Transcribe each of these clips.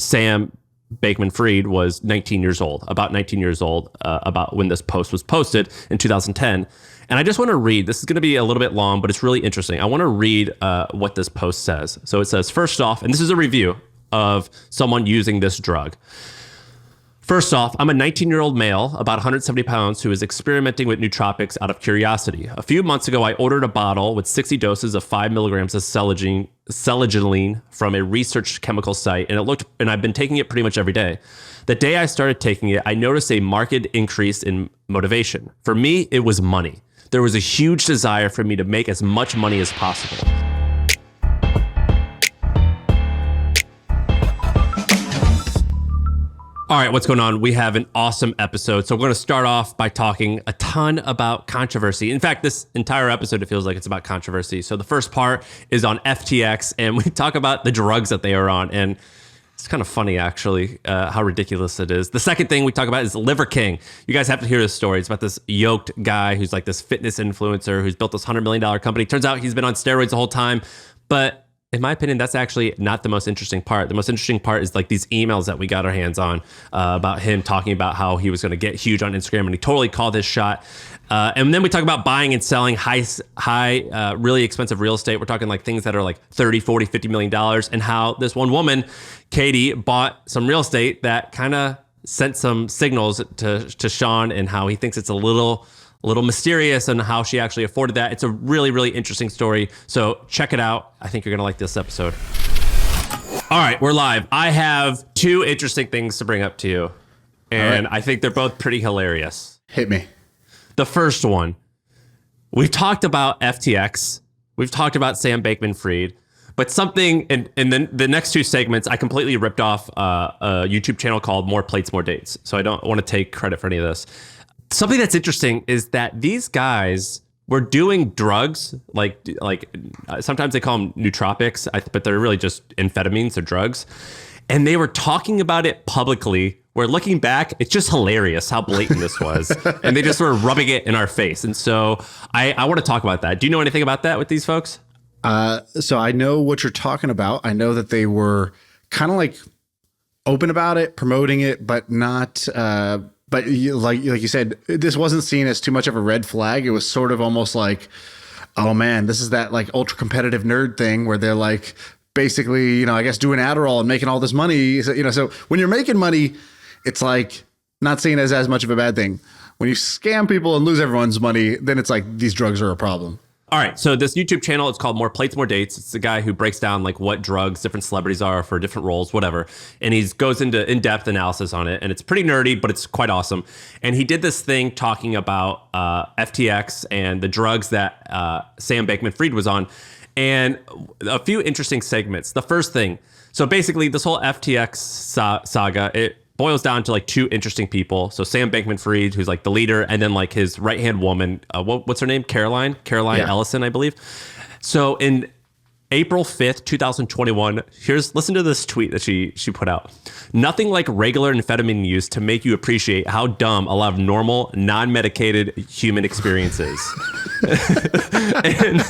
Sam Bankman-Fried was 19 years old, about 19 years old, about when this post was posted in 2010. And I just want to read, this is going to be a little bit long, but it's really interesting. I want to read what this post says. So it says, first off, and this is a review of someone using this drug. First off, I'm a 19-year-old male, about 170 pounds, who is experimenting with nootropics out of curiosity. A few months ago, I ordered a bottle with 60 doses of 5 milligrams of selegiline from a research chemical site, and I've been taking it pretty much every day. The day I started taking it, I noticed a marked increase in motivation. For me, it was money. There was a huge desire for me to make as much money as possible. All right, what's going on? We have an awesome episode. So we're going to start off by talking a ton about controversy. In fact, this entire episode, it feels like it's about controversy. So the first part is on FTX, and we talk about the drugs that they are on. And it's kind of funny, actually, how ridiculous it is. The second thing we talk about is LiverKing. You guys have to hear this story. It's about this yoked guy who's like this fitness influencer who's built this $100 million company. Turns out he's been on steroids the whole time. But in my opinion, that's actually not the most interesting part. The most interesting part is like these emails that we got our hands on about him talking about how he was going to get huge on Instagram, and he totally called his shot. And then we talk about buying and selling high, really expensive real estate. We're talking like things that are like 30, 40, $50 million, and how this one woman, Katie, bought some real estate that kind of sent some signals to Shaan, and how he thinks it's a little mysterious and how she actually afforded that. It's a really, really interesting story. So check it out. I think you're going to like this episode. All right, we're live. I have two interesting things to bring up to you. And I think they're both pretty hilarious. Hit me. The first one, we've talked about FTX. We've talked about Sam Bankman-Fried. But something, and then the next two segments, I completely ripped off a YouTube channel called More Plates, More Dates. So I don't want to take credit for any of this. Something that's interesting is that these guys were doing drugs, like sometimes they call them nootropics, but they're really just amphetamines or drugs. And they were talking about it publicly, where looking back, it's just hilarious how blatant this was. And they just were rubbing it in our face. And so I want to talk about that. Do you know anything about that with these folks? So I know what you're talking about. I know that they were kind of like open about it, promoting it, but not... But like you said, this wasn't seen as too much of a red flag. It was sort of almost like, oh man, this is that like ultra competitive nerd thing where they're like basically, I guess doing Adderall and making all this money. So when you're making money, it's like not seen as much of a bad thing. When you scam people and lose everyone's money, then it's like these drugs are a problem. All right, so this YouTube channel, it's called More Plates, More Dates. It's the guy who breaks down like what drugs different celebrities are for different roles, whatever. And he goes into in-depth analysis on it. And it's pretty nerdy, but it's quite awesome. And he did this thing talking about FTX and the drugs that Sam Bankman-Fried was on. And a few interesting segments. The first thing, so basically this whole FTX saga, it boils down to like two interesting people. So Sam Bankman-Fried, who's like the leader, and then like his right-hand woman, what's her name? Caroline Ellison, I believe. So in April 5th, 2021, listen to this tweet that she put out. Nothing like regular amphetamine use to make you appreciate how dumb a lot of normal, non-medicated human experience is. And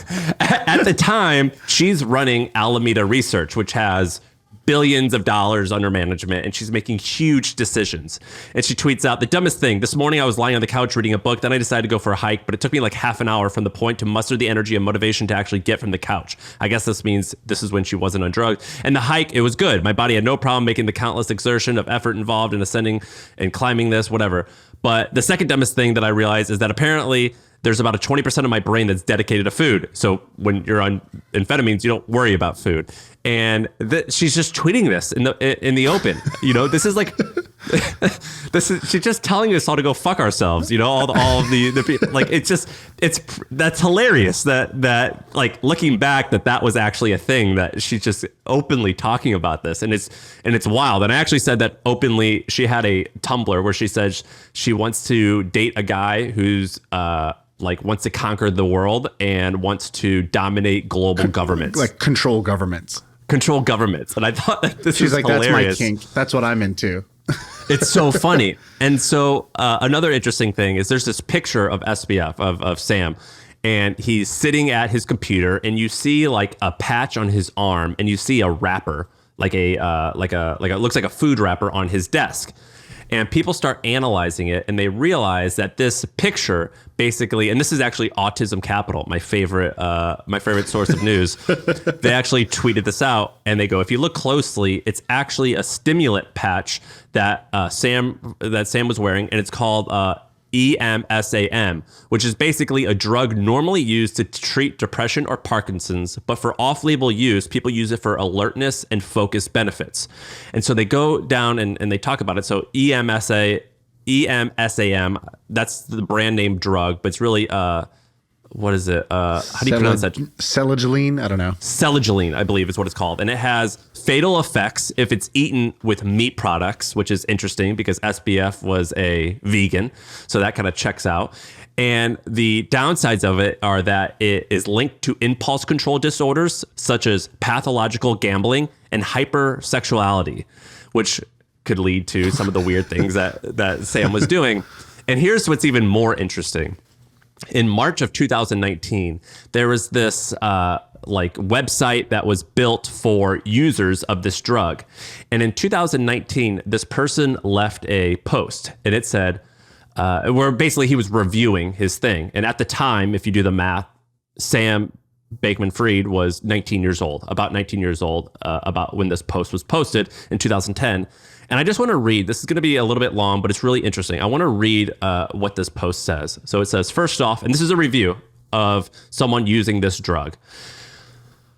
at the time, she's running Alameda Research, which has billions of dollars under management, and she's making huge decisions. And she tweets out, the dumbest thing, this morning I was lying on the couch reading a book, then I decided to go for a hike, but it took me like half an hour from the point to muster the energy and motivation to actually get from the couch. I guess this means this is when she wasn't on drugs. And the hike, it was good. My body had no problem making the countless exertion of effort involved in ascending and climbing this, whatever. But the second dumbest thing that I realized is that apparently there's about a 20% of my brain that's dedicated to food. So when you're on amphetamines, you don't worry about food. And she's just tweeting this in the open. This is like, she's just telling us all to go fuck ourselves. All of the people. Like that's hilarious. That like looking back, that was actually a thing that she's just openly talking about this, and it's wild. And I actually said that openly. She had a Tumblr where she says she wants to date a guy who's wants to conquer the world and wants to dominate global governments. Like control governments. And I thought that this She's was like, hilarious. That's my kink. That's what I'm into. It's so funny. And so another interesting thing is there's this picture of SBF, of Sam, and he's sitting at his computer, and you see like a patch on his arm, and you see a wrapper looks like a food wrapper on his desk. And people start analyzing it, and they realize that this picture basically, and this is actually Autism Capital, my favorite source of news. They actually tweeted this out, and they go, if you look closely, it's actually a stimulant patch that Sam was wearing, and it's called EMSAM, which is basically a drug normally used to treat depression or Parkinson's, but for off-label use, people use it for alertness and focus benefits. And so they go down and they talk about it. So EMSAM, that's the brand name drug, but it's really what is it? How do you pronounce that? Selegiline? I don't know. Selegiline, I believe is what it's called. And it has fatal effects if it's eaten with meat products, which is interesting because SBF was a vegan. So that kind of checks out. And the downsides of it are that it is linked to impulse control disorders, such as pathological gambling and hypersexuality, which could lead to some of the weird things that Sam was doing. And here's what's even more interesting. In March of 2019, there was this website that was built for users of this drug. And in 2019, this person left a post, and it said, where basically he was reviewing his thing. And at the time, if you do the math, Sam Bankman-Fried was 19 years old, about about when this post was posted in 2010. And I just want to read, this is going to be a little bit long, but it's really interesting. I want to read what this post says. So it says, first off, and this is a review of someone using this drug.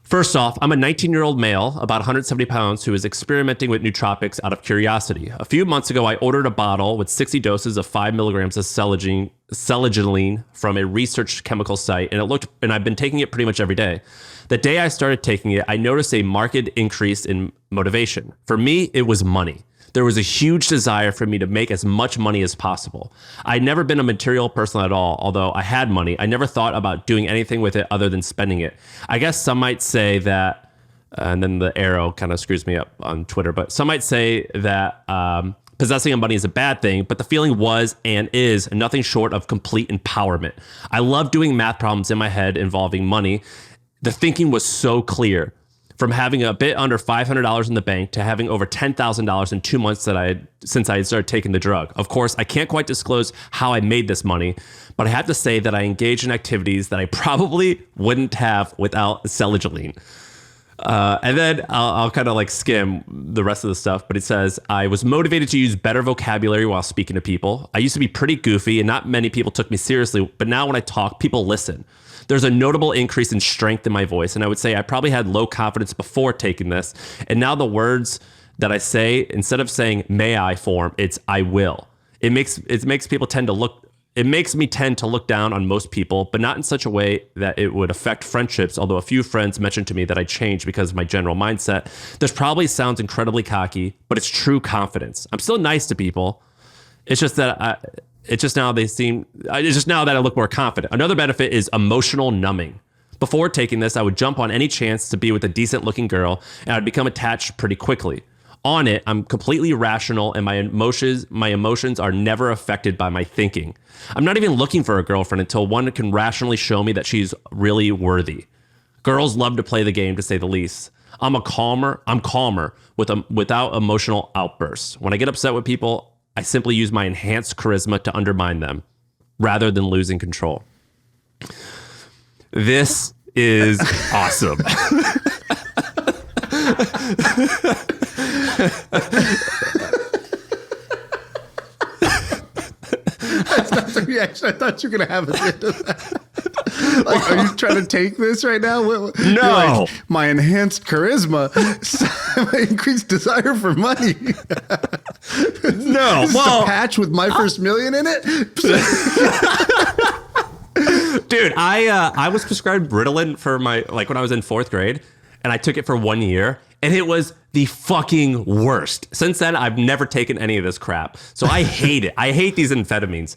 First off, I'm a 19-year-old male, about 170 pounds, who is experimenting with nootropics out of curiosity. A few months ago, I ordered a bottle with 60 doses of 5 milligrams of selegiline from a research chemical site, and I've been taking it pretty much every day. The day I started taking it, I noticed a marked increase in motivation. For me, it was money. There was a huge desire for me to make as much money as possible. I'd never been a material person at all, although I had money. I never thought about doing anything with it other than spending it. I guess some might say that, and then the arrow kind of screws me up on Twitter, but some might say that possessing money is a bad thing, but the feeling was and is nothing short of complete empowerment. I love doing math problems in my head involving money. The thinking was so clear. From having a bit under $500 in the bank to having over $10,000 in 2 months since I had started taking the drug. Of course, I can't quite disclose how I made this money, but I have to say that I engaged in activities that I probably wouldn't have without Selegiline. And then I'll kind of skim the rest of the stuff, but it says, I was motivated to use better vocabulary while speaking to people. I used to be pretty goofy and not many people took me seriously, but now when I talk, people listen. There's a notable increase in strength in my voice, and I would say I probably had low confidence before taking this, and now the words that I say, instead of saying may I form, it's I will. It makes people tend to look. It makes me tend to look down on most people, but not in such a way that it would affect friendships, although a few friends mentioned to me that I changed because of my general mindset. This probably sounds incredibly cocky, but it's true confidence. I'm still nice to people. It's just that it's just now that I look more confident. Another benefit is emotional numbing. Before taking this, I would jump on any chance to be with a decent looking girl, and I'd become attached pretty quickly. On it, I'm completely rational, and my emotions are never affected by my thinking. I'm not even looking for a girlfriend until one can rationally show me that she's really worthy. Girls love to play the game, to say the least. I'm calmer without emotional outbursts. When I get upset with people, I simply use my enhanced charisma to undermine them rather than losing control. This is awesome. That's not the reaction I thought you were going to have at the end of that. Are you trying to take this right now? No. My enhanced charisma, my increased desire for money. No. Is this a patch with my first million in it? Dude, I was prescribed Ritalin for when I was in 4th grade, and I took it for 1 year, and it was the fucking worst. Since then, I've never taken any of this crap. So I hate it. I hate these amphetamines.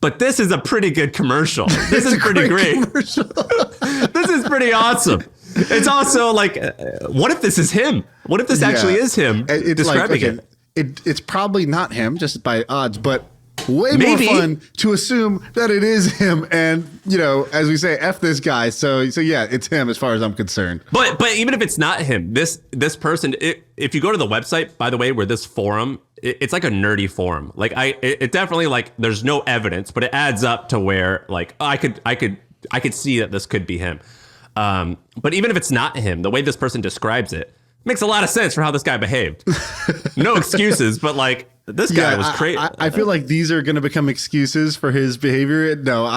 But this is a pretty good commercial. This is pretty great. This is pretty awesome. It's also what if this is him? What if this actually is him describing it? It's probably not him, just by odds, but way Maybe. more fun to assume that it is him. And, as we say, F this guy. So yeah, it's him as far as I'm concerned. But even if it's not him, this person, if you go to the website, by the way, where this forum, it's like a nerdy forum. Like it definitely, like, there's no evidence, but it adds up to where, like, I could see that this could be him. But even if it's not him, the way this person describes it makes a lot of sense for how this guy behaved. No excuses, but like, this guy was crazy. I feel like these are going to become excuses for his behavior. No,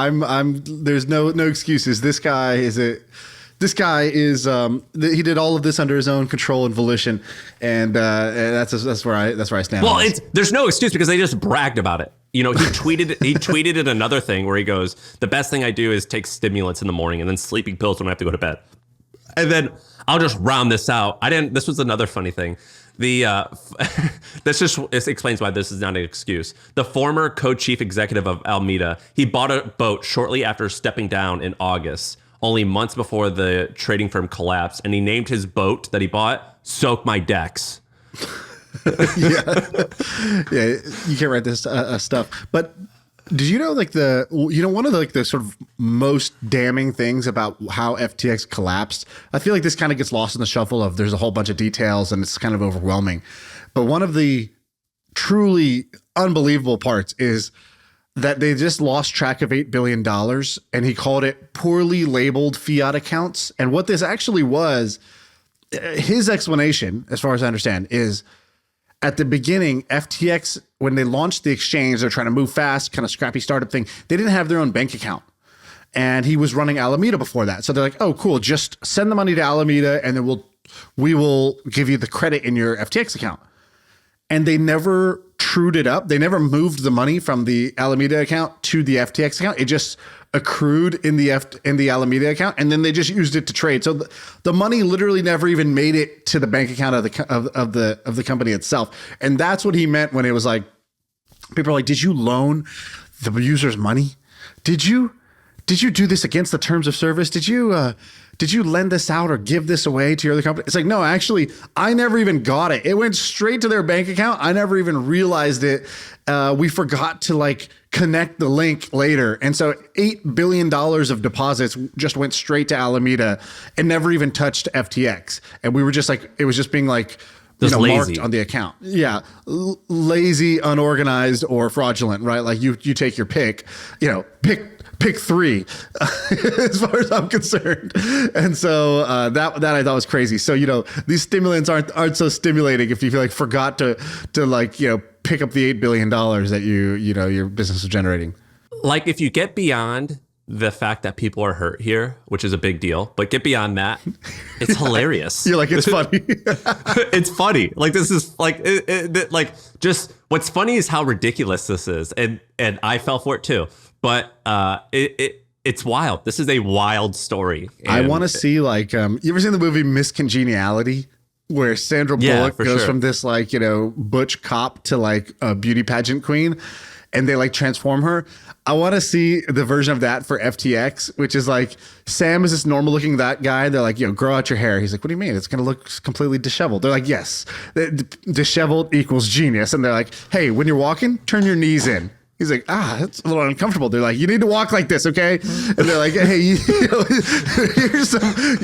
there's no excuses. This guy is he did all of this under his own control and volition. And that's where I stand. Well, there's no excuse because they just bragged about it. He tweeted it another thing where he goes, the best thing I do is take stimulants in the morning and then sleeping pills when I have to go to bed. And then I'll just round this out. This was another funny thing. This explains why this is not an excuse. The former co-chief executive of Alameda, he bought a boat shortly after stepping down in August, only months before the trading firm collapsed, and he named his boat that he bought "Soak My Decks." yeah, you can't write this stuff. But did you know, like, one of the sort of most damning things about how FTX collapsed? I feel like this kind of gets lost in the shuffle of there's a whole bunch of details and it's kind of overwhelming. But one of the truly unbelievable parts is that they just lost track of $8 billion, and he called it poorly labeled fiat accounts. And what this actually was, his explanation, as far as I understand, is at the beginning, FTX, when they launched the exchange, they're trying to move fast, kind of scrappy startup thing. They didn't have their own bank account. And he was running Alameda before that. So they're like, oh, cool. Just send the money to Alameda and then we will give you the credit in your FTX account. And they never trued it up. They never moved the money from the Alameda account to the FTX account. It just accrued in the Alameda account, and then they just used it to trade. So the money literally never even made it to the bank account of the company itself. And that's what he meant when it was like, people are like, did you loan the users money? Did you do this against the terms of service? Did you lend this out or give this away to your other company? It's like, no, actually, I never even got it. It went straight to their bank account. I never even realized it. We forgot to connect the link later. And so $8 billion of deposits just went straight to Alameda and never even touched FTX. And we were just like, it was just being like, marked on the account. Yeah. Lazy, unorganized, or fraudulent, right? Like you take your pick, pick three, as far as I'm concerned. And so that I thought was crazy. So, these stimulants aren't so stimulating if you forgot to pick up the $8 billion that your business is generating. Like, if you get beyond the fact that people are hurt here, which is a big deal, but get beyond that, it's hilarious. You're like, it's funny. It's funny. Like, this is just what's funny is how ridiculous this is. And I fell for it too. But it's wild. This is a wild story. And I want to see you ever seen the movie Miss Congeniality, where Sandra Bullock goes from this butch cop to a beauty pageant queen, and they transform her. I want to see the version of that for FTX, which is Sam is this normal looking that guy. They're like, grow out your hair. He's like, what do you mean? It's going to look completely disheveled. They're like, yes, disheveled equals genius. And they're like, hey, when you're walking, turn your knees in. He's like, that's a little uncomfortable. They're like, you need to walk like this, okay? And they're like, hey, you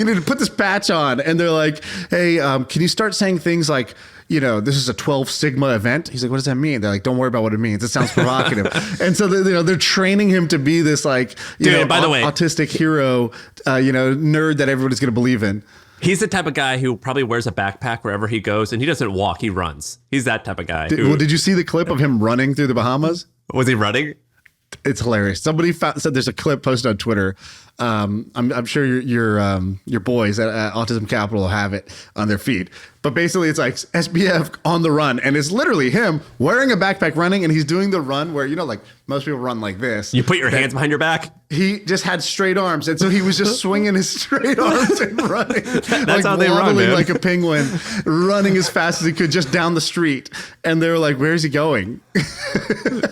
need to put this patch on. And they're like, hey, can you start saying things like, this is a 12 Sigma event? He's like, what does that mean? They're like, don't worry about what it means. It sounds provocative. And so they're training him to be this by the way, autistic hero, nerd that everybody's going to believe in. He's the type of guy who probably wears a backpack wherever he goes, and he doesn't walk, he runs. He's that type of guy. Did you see the clip of him running through the Bahamas? Was he running? It's hilarious. Somebody said there's a clip posted on Twitter. I'm sure your boys at Autism Capital have it on their feed. But basically, it's like SBF on the run, and it's literally him wearing a backpack running, and he's doing the run where most people run like this. You put your hands behind your back. He just had straight arms, and so he was just swinging his straight arms and running. That's how they run, man. Like a penguin, running as fast as he could just down the street. And they were like, "Where's he going?"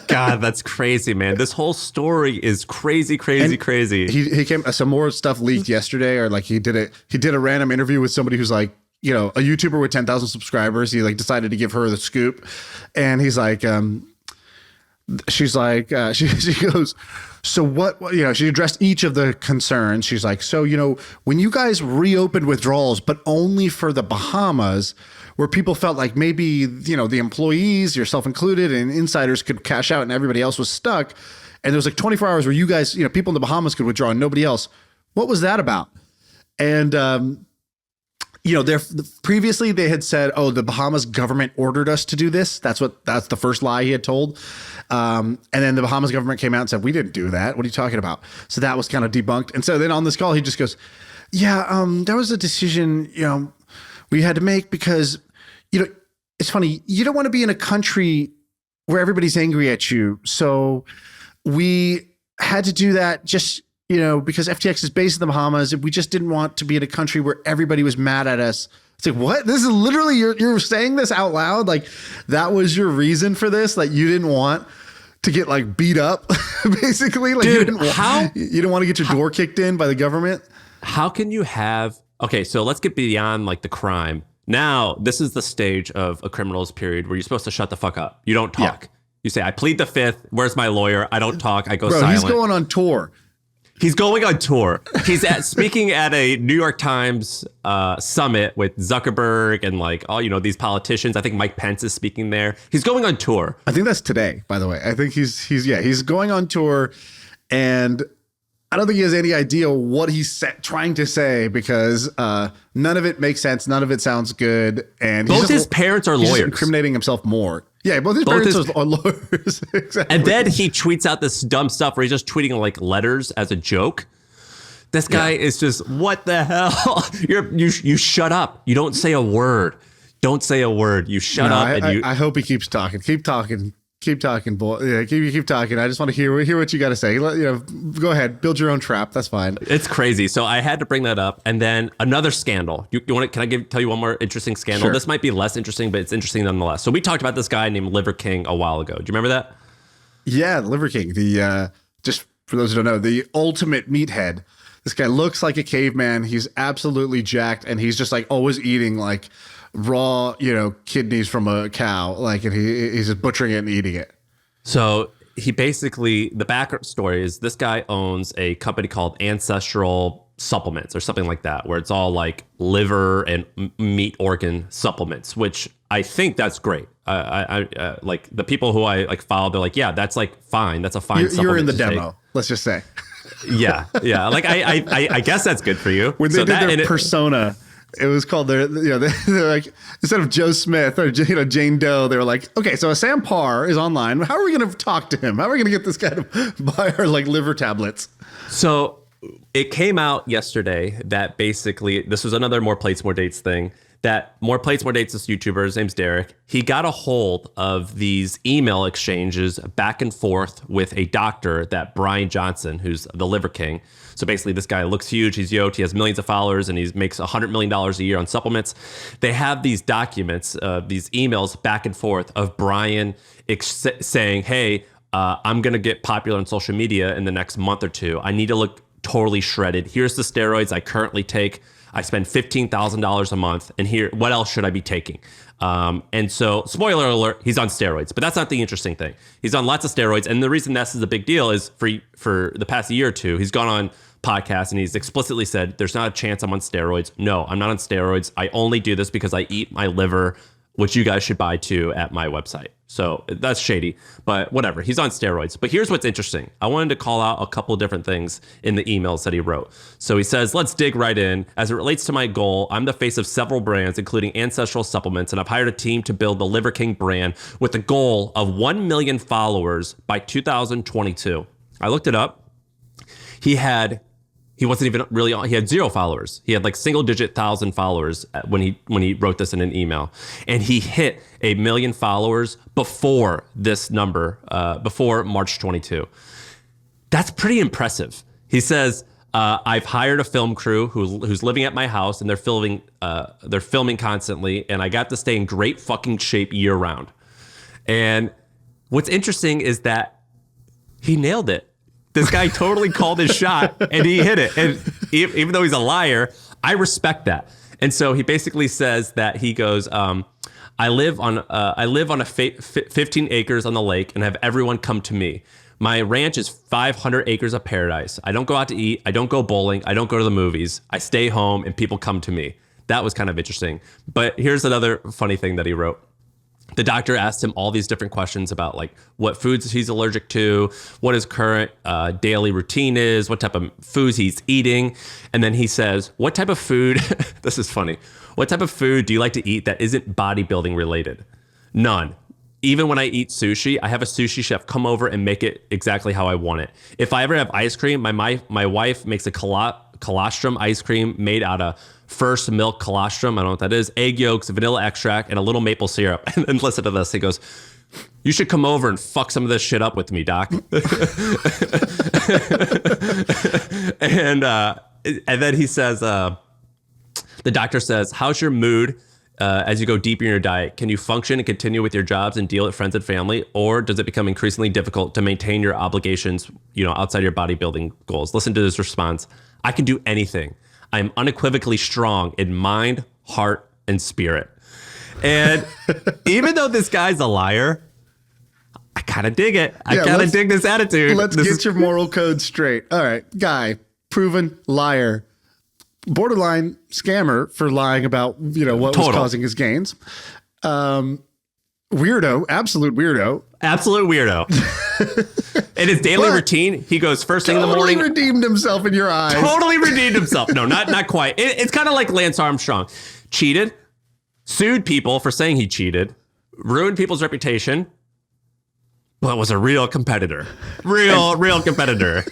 God, that's crazy, man. This whole story is crazy. He came. Some more stuff leaked yesterday, or he did a random interview with somebody who's a YouTuber with 10,000 subscribers. He decided to give her the scoop, and he's like, she's like, she goes, so she addressed each of the concerns. She's like, so, when you guys reopened withdrawals, but only for the Bahamas, where people felt like maybe, the employees, yourself included, and insiders could cash out and everybody else was stuck. And there was like 24 hours where you guys, people in the Bahamas could withdraw and nobody else. What was that about? And, previously they had said, oh, the Bahamas government ordered us to do this. That's the first lie he had told. And then the Bahamas government came out and said, we didn't do that. What are you talking about? So that was kind of debunked. And so then on this call, he just goes, yeah, there was a decision, we had to make because, it's funny. You don't want to be in a country where everybody's angry at you. So we had to do that just, because FTX is based in the Bahamas. We just didn't want to be in a country where everybody was mad at us. It's like, what? This is literally, you're saying this out loud? Like, that was your reason for this? Like, you didn't want to get like beat up, basically? Like, dude, you didn't want to get your door kicked in by the government? How can you have, okay, so let's get beyond like the crime. Now, this is the stage of a criminal's period where you're supposed to shut the fuck up. You don't talk. Yeah. You say, I plead the fifth. Where's my lawyer? I don't talk. I go silent. He's going on tour. He's going on tour. He's speaking at a New York Times summit with Zuckerberg and like all these politicians. I think Mike Pence is speaking there. He's going on tour. I think that's today, by the way. I think he's going on tour, and I don't think he has any idea what he's trying to say because none of it makes sense. None of it sounds good. And both his parents are lawyers. He's incriminating himself more. Yeah, both his parents are lawyers. Exactly. And then he tweets out this dumb stuff where he's just tweeting like letters as a joke. This guy is just, what the hell? You shut up. You don't say a word. Don't say a word. You shut up. I hope he keeps talking. Keep talking. Keep talking, boy. Yeah, keep talking. I just want to hear what you got to say. Go ahead, build your own trap. That's fine. It's crazy. So I had to bring that up, and then another scandal. You want? Can I tell you one more interesting scandal? Sure. This might be less interesting, but it's interesting nonetheless. So we talked about this guy named LiverKing a while ago. Do you remember that? Yeah, LiverKing. The just for those who don't know, the ultimate meathead. This guy looks like a caveman. He's absolutely jacked, and he's just like always eating like raw, kidneys from a cow, like, and he's just butchering it and eating it. So he basically, the backstory is this guy owns a company called Ancestral Supplements or something like that, where it's all like liver and meat organ supplements, which I think that's great. I like the people who I like follow, they're like, yeah, that's like fine. That's a fine supplement. You're in the demo, let's just say. Yeah. Like I guess that's good for you. When they did their persona, it was called they're like, instead of Joe Smith or Jane Doe, they were like, okay, so Sam Parr is online. How are we going to talk to him? How are we going to get this guy to buy our like liver tablets? So it came out yesterday that basically this was another More Plates, More Dates thing. That More Plates, More Dates, this YouTuber, his name's Derek. He got a hold of these email exchanges back and forth with a doctor, that Brian Johnson, who's the LiverKing. So basically, this guy looks huge. He's yoked. He has millions of followers, and he makes $100 million a year on supplements. They have these documents, these emails back and forth of Brian saying, hey, I'm going to get popular on social media in the next month or two. I need to look totally shredded. Here's the steroids I currently take. I spend $15,000 a month, and here, what else should I be taking? And so, spoiler alert, he's on steroids, but that's not the interesting thing. He's on lots of steroids, and the reason this is a big deal is for the past year or two, he's gone on podcasts and he's explicitly said, there's not a chance I'm on steroids. No, I'm not on steroids. I only do this because I eat my liver, which you guys should buy too at my website. So that's shady, but whatever. He's on steroids. But here's what's interesting. I wanted to call out a couple of different things in the emails that he wrote. So he says, let's dig right in. As it relates to my goal, I'm the face of several brands, including Ancestral Supplements, and I've hired a team to build the LiverKing brand with the goal of 1 million followers by 2022. I looked it up. He wasn't even really on. He had 0 followers. He had like single-digit 1,000 followers when he wrote this in an email, and he hit 1 million followers before this number, before March 22. That's pretty impressive. He says, "I've hired a film crew who's living at my house, and they're filming constantly, and I got to stay in great fucking shape year round." And what's interesting is that he nailed it. This guy totally called his shot and he hit it. And even though he's a liar, I respect that. And so he basically says that he goes, I live on a 15 acres on the lake and have everyone come to me. My ranch is 500 acres of paradise. I don't go out to eat. I don't go bowling. I don't go to the movies. I stay home and people come to me. That was kind of interesting. But here's another funny thing that he wrote. The doctor asked him all these different questions about like what foods he's allergic to, what his current daily routine is, what type of foods he's eating. And then he says, what type of food, this is funny, what type of food do you like to eat that isn't bodybuilding related? None. Even when I eat sushi, I have a sushi chef come over and make it exactly how I want it. If I ever have ice cream, my wife makes a colostrum ice cream made out of first milk colostrum. I don't know what that is. Egg yolks, vanilla extract, and a little maple syrup. And then listen to this. He goes, you should come over and fuck some of this shit up with me, doc. and then he says, the doctor says, how's your mood as you go deeper in your diet? Can you function and continue with your jobs and deal with friends and family? Or does it become increasingly difficult to maintain your obligations, outside your bodybuilding goals? Listen to this response. I can do anything. I'm unequivocally strong in mind, heart, and spirit. And even though this guy's a liar, I kind of dig it. I kind of dig this attitude. Let's get your moral code straight. All right, guy, proven liar. Borderline scammer for lying about, what was causing his gains. Weirdo, absolute weirdo. Absolute weirdo. In his daily routine, he goes first thing in the morning. Totally redeemed himself in your eyes. Totally redeemed himself. No, not quite. It's kind of like Lance Armstrong. Cheated, sued people for saying he cheated, ruined people's reputation, but was a real competitor. Real competitor.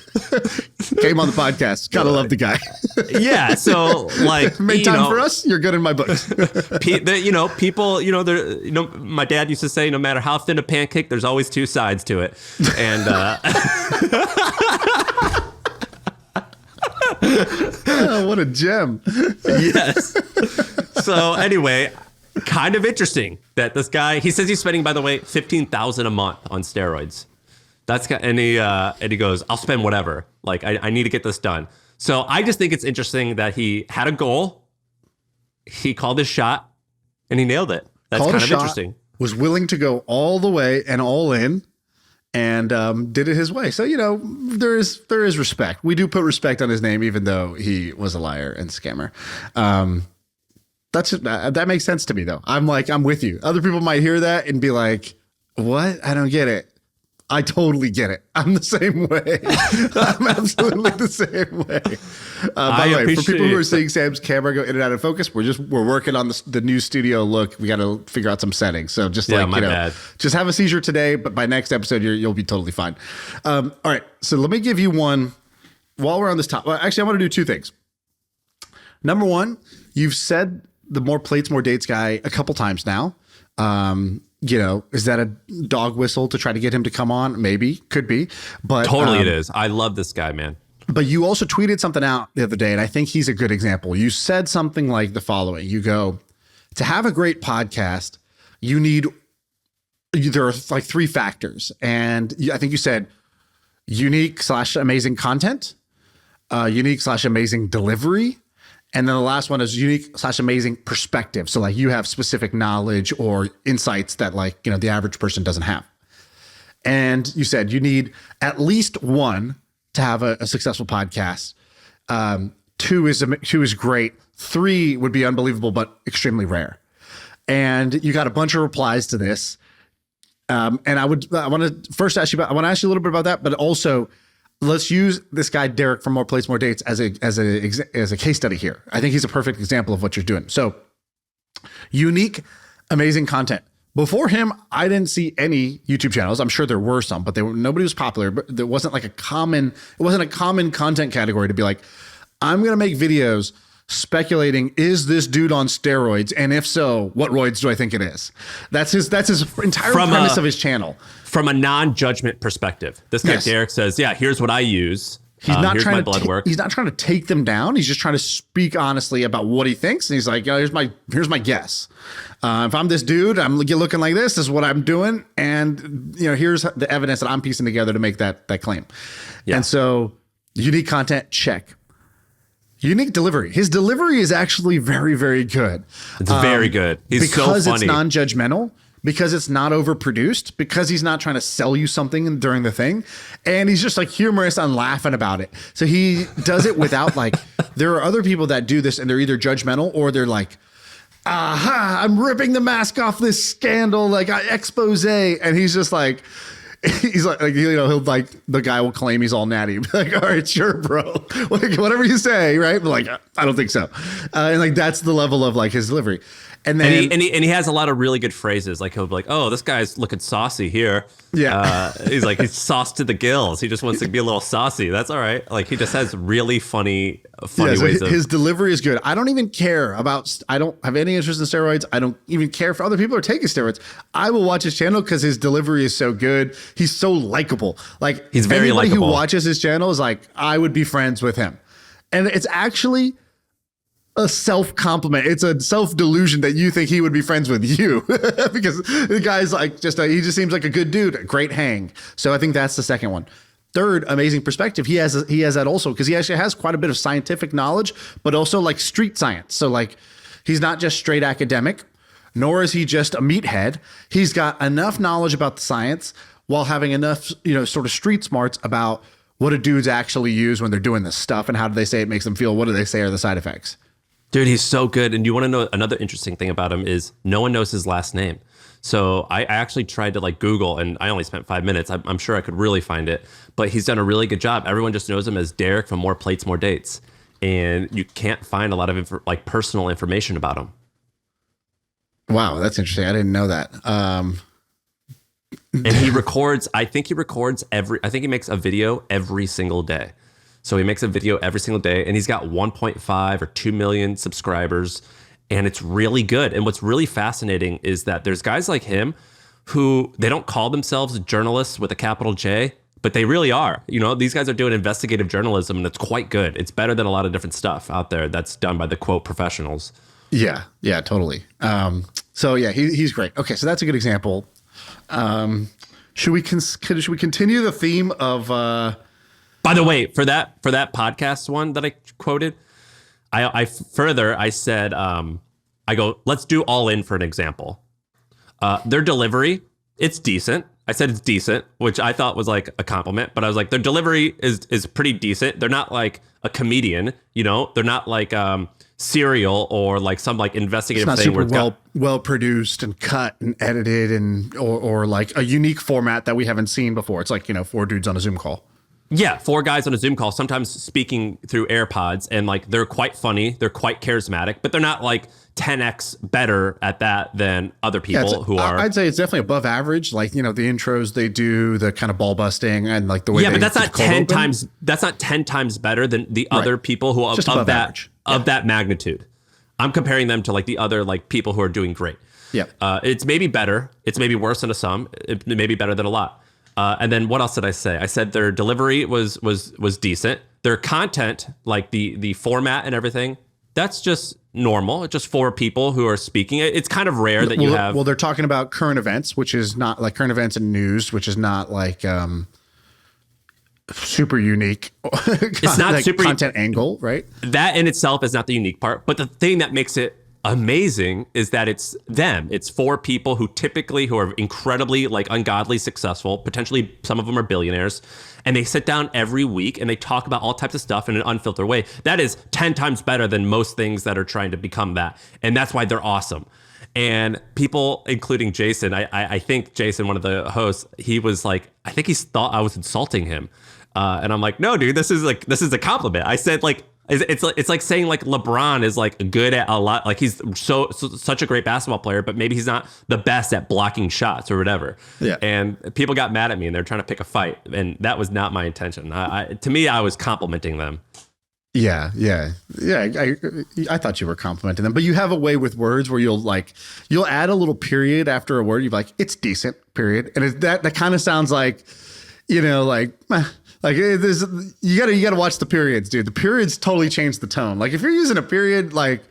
Came on the podcast. Gotta love the guy. Yeah, so like made time for us. You're good in my books. People. My dad used to say, no matter how thin a pancake, there's always two sides to it. And oh, what a gem. Yes. So anyway, kind of interesting that this guy. He says he's spending, by the way, $15,000 a month on steroids. And he goes, I'll spend whatever. Like I need to get this done. So I just think it's interesting that he had a goal, he called his shot, and he nailed it. That's kind of interesting. Was willing to go all the way and all in, and did it his way. So there is respect. We do put respect on his name, even though he was a liar and scammer. That makes sense to me, though. I'm with you. Other people might hear that and be like, "What? I don't get it." I totally get it. I'm the same way. I'm absolutely the same way. By the way, for people who are seeing Sam's camera go in and out of focus, we're working on the new studio look. We got to figure out some settings. So just bad. Just have a seizure today, but by next episode, you'll be totally fine. All right. So let me give you one while we're on this topic. Well, actually, I want to do two things. Number one, you've said the more plates, more dates guy a couple times now. Is that a dog whistle to try to get him to come on? Maybe, could be, but totally it is. I love this guy, man. But you also tweeted something out the other day, and I think he's a good example. You said something like the following: you go, to have a great podcast, there are like three factors, and I think you said unique/amazing content, unique/amazing delivery. And then the last one is unique/amazing perspective. So like you have specific knowledge or insights that the average person doesn't have. And you said you need at least one to have a successful podcast. Two is great. Three would be unbelievable, but extremely rare. And you got a bunch of replies to this. And I want to ask you a little bit about that, but also let's use this guy, Derek, from More Plates, More Dates as a case study here. I think he's a perfect example of what you're doing. So unique, amazing content. Before him, I didn't see any YouTube channels. I'm sure there were some, but nobody was popular. But there wasn't a common content category to be like, I'm going to make videos speculating, is this dude on steroids? And if so, what roids do I think it is? That's his entire premise of his channel. From a non-judgment perspective, this guy Derek says, "Yeah, here's what I use. Here's my blood work." He's not trying to take them down. He's just trying to speak honestly about what he thinks. And he's like, here's my guess. If I'm this dude, I'm looking like this. This is what I'm doing, and here's the evidence that I'm piecing together to make that claim. Yeah. And so, unique content, check. Unique delivery. His delivery is actually very, very good. It's very good. He's so funny. Because it's non-judgmental, because it's not overproduced, because he's not trying to sell you something during the thing. And he's just like humorous and laughing about it. So he does it without like, there are other people that do this and they're either judgmental or they're like, aha, I'm ripping the mask off this scandal, like expose. And he's just like, he's like, you know, he'll like, the guy will claim he's all natty. Be like, all right, sure, bro. Like, whatever you say, right? But like, I don't think so. And like, that's the level of like his delivery. And then he has a lot of really good phrases. Like he'll be like, "Oh, this guy's looking saucy here." Yeah, he's like he's sauced to the gills. He just wants to be a little saucy. That's all right. Like he just has really funny so ways of. His delivery is good. I don't even care about. I don't have any interest in steroids. I don't even care if other people are taking steroids. I will watch his channel because his delivery is so good. He's so likable. Like he's very anybody likable. who watches his channel is like, I would be friends with him, and it's actually a self-compliment. It's a self-delusion that you think he would be friends with you because the guy's like he just seems like a good dude, a great hang. So I think that's the second one. Third, amazing perspective. He has that also because he actually has quite a bit of scientific knowledge, but also like street science. So like he's not just straight academic, nor is he just a meathead. He's got enough knowledge about the science while having enough, you know, sort of street smarts about what do dudes actually use when they're doing this stuff and how do they say it makes them feel? What do they say are the side effects? Dude, he's so good. And you want to know another interesting thing about him is no one knows his last name. So I actually tried to like Google and I only spent 5 minutes. I'm sure I could really find it, but he's done a really good job. Everyone just knows him as Derek from More Plates, More Dates. And you can't find a lot of like personal information about him. Wow, that's interesting. I didn't know that. And he records, I think he makes a video every single day. So he makes a video every single day and he's got 1.5 or 2 million subscribers and it's really good. And what's really fascinating is that there's guys like him who they don't call themselves journalists with a capital J, but they really are. You know, these guys are doing investigative journalism and it's quite good. It's better than a lot of different stuff out there that's done by the quote professionals. Yeah, totally. So yeah, he's great. Okay, so that's a good example. Should we continue the theme of By the way, for that podcast one that I quoted, I said, I go, let's do All In for an example. Their delivery, it's decent. I said it's decent, which I thought was like a compliment, but I was like, their delivery is pretty decent. They're not like a comedian, you know, they're not like Serial or like some like investigative it's not thing super where it's well produced and cut and edited and or like a unique format that we haven't seen before. It's like, you know, 4 dudes on a Zoom call. Yeah, 4 guys on a Zoom call, sometimes speaking through AirPods, and like they're quite funny, they're quite charismatic, but they're not like 10x better at that than other people who are. I'd say it's definitely above average. Like, you know, the intros they do, the kind of ball busting and like the way. Yeah, but that's not 10 times. That's not 10 times better than the other people who just of that average. That magnitude. I'm comparing them to like the other like people who are doing great. Yeah, it's maybe better. It's maybe worse than a some. It may be better than a lot. And then what else did I say? I said their delivery was decent. Their content, like the format and everything, that's just normal. It's just 4 people who are speaking. It's kind of rare that you have. Well, they're talking about current events, which is not like current events and news, which is not like super unique. It's not like super content angle, right? That in itself is not the unique part, but the thing that makes it amazing is that it's them. It's 4 people who are incredibly like ungodly successful. Potentially some of them are billionaires, and they sit down every week and they talk about all types of stuff in an unfiltered way. That is 10 times better than most things that are trying to become that. And that's why they're awesome. And people, including Jason, I think Jason, one of the hosts, he was like, I think he thought I was insulting him. And I'm like, no, dude, this is a compliment. I said like, it's like saying like LeBron is like good at a lot, like he's such a great basketball player, but maybe he's not the best at blocking shots or whatever. Yeah. And people got mad at me and they're trying to pick a fight, and that was not my intention. To me, I was complimenting them. Yeah. I thought you were complimenting them, but you have a way with words where you'll add a little period after a word. You're like, it's decent, period, and that kind of sounds like, you know, like. Like you gotta watch the periods, dude. The periods totally change the tone. Like if you're using a period, like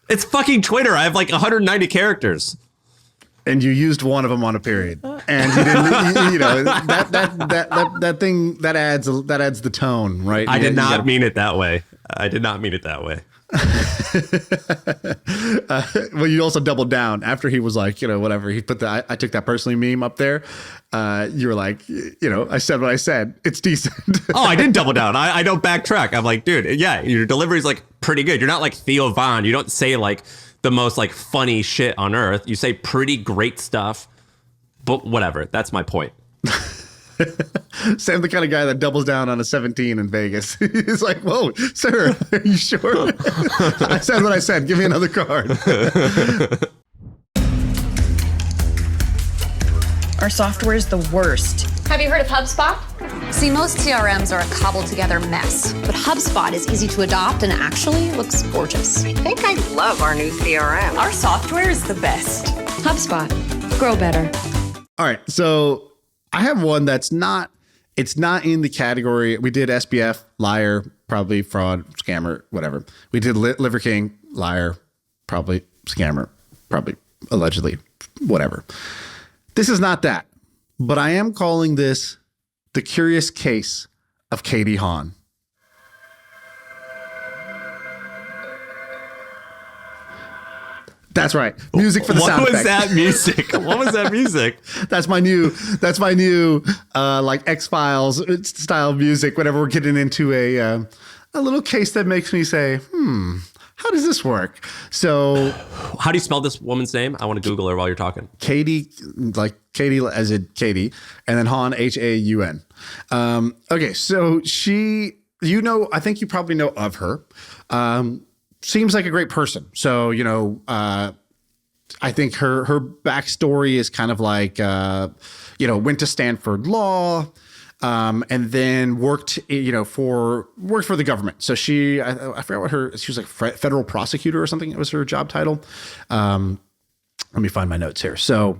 it's fucking Twitter. I have like 190 characters, and you used one of them on a period, and you didn't. You know that thing that adds the tone, right? I did not mean it that way. I did not mean it that way. Well, you also doubled down after he was like, whatever. He put the I took that personally meme up there. You were like, I said what I said. It's decent. Oh, I didn't double down. I don't backtrack. I'm like, dude, yeah, your delivery's like pretty good. You're not like Theo Von. You don't say like the most like funny shit on earth. You say pretty great stuff. But whatever. That's my point. Sam, the kind of guy that doubles down on a 17 in Vegas. He's like, whoa, sir, are you sure? I said what I said. Give me another card. Our software is the worst. Have you heard of HubSpot? See, most CRMs are a cobbled together mess, but HubSpot is easy to adopt and actually looks gorgeous. I think I love our new CRM. Our software is the best. HubSpot. Grow better. All right. So I have one that's not in the category. We did SBF, liar, probably fraud, scammer, whatever. We did LiverKing, liar, probably scammer, probably allegedly, whatever. This is not that, but I am calling this the curious case of Katie Haun. That's right. Music for the sound effect. What was that music? What was that music? That's my new like X-Files style music whenever we're getting into a little case that makes me say, how does this work? So how do you spell this woman's name? I want to Google her while you're talking. Katie, like Katie as in Katie, and then Haun, Haun. Okay, so she, I think you probably know of her. Seems like a great person. So, I think her backstory is kind of like, went to Stanford Law, and then worked for the government. So I forgot she was like federal prosecutor or something. It was her job title. Let me find my notes here. So,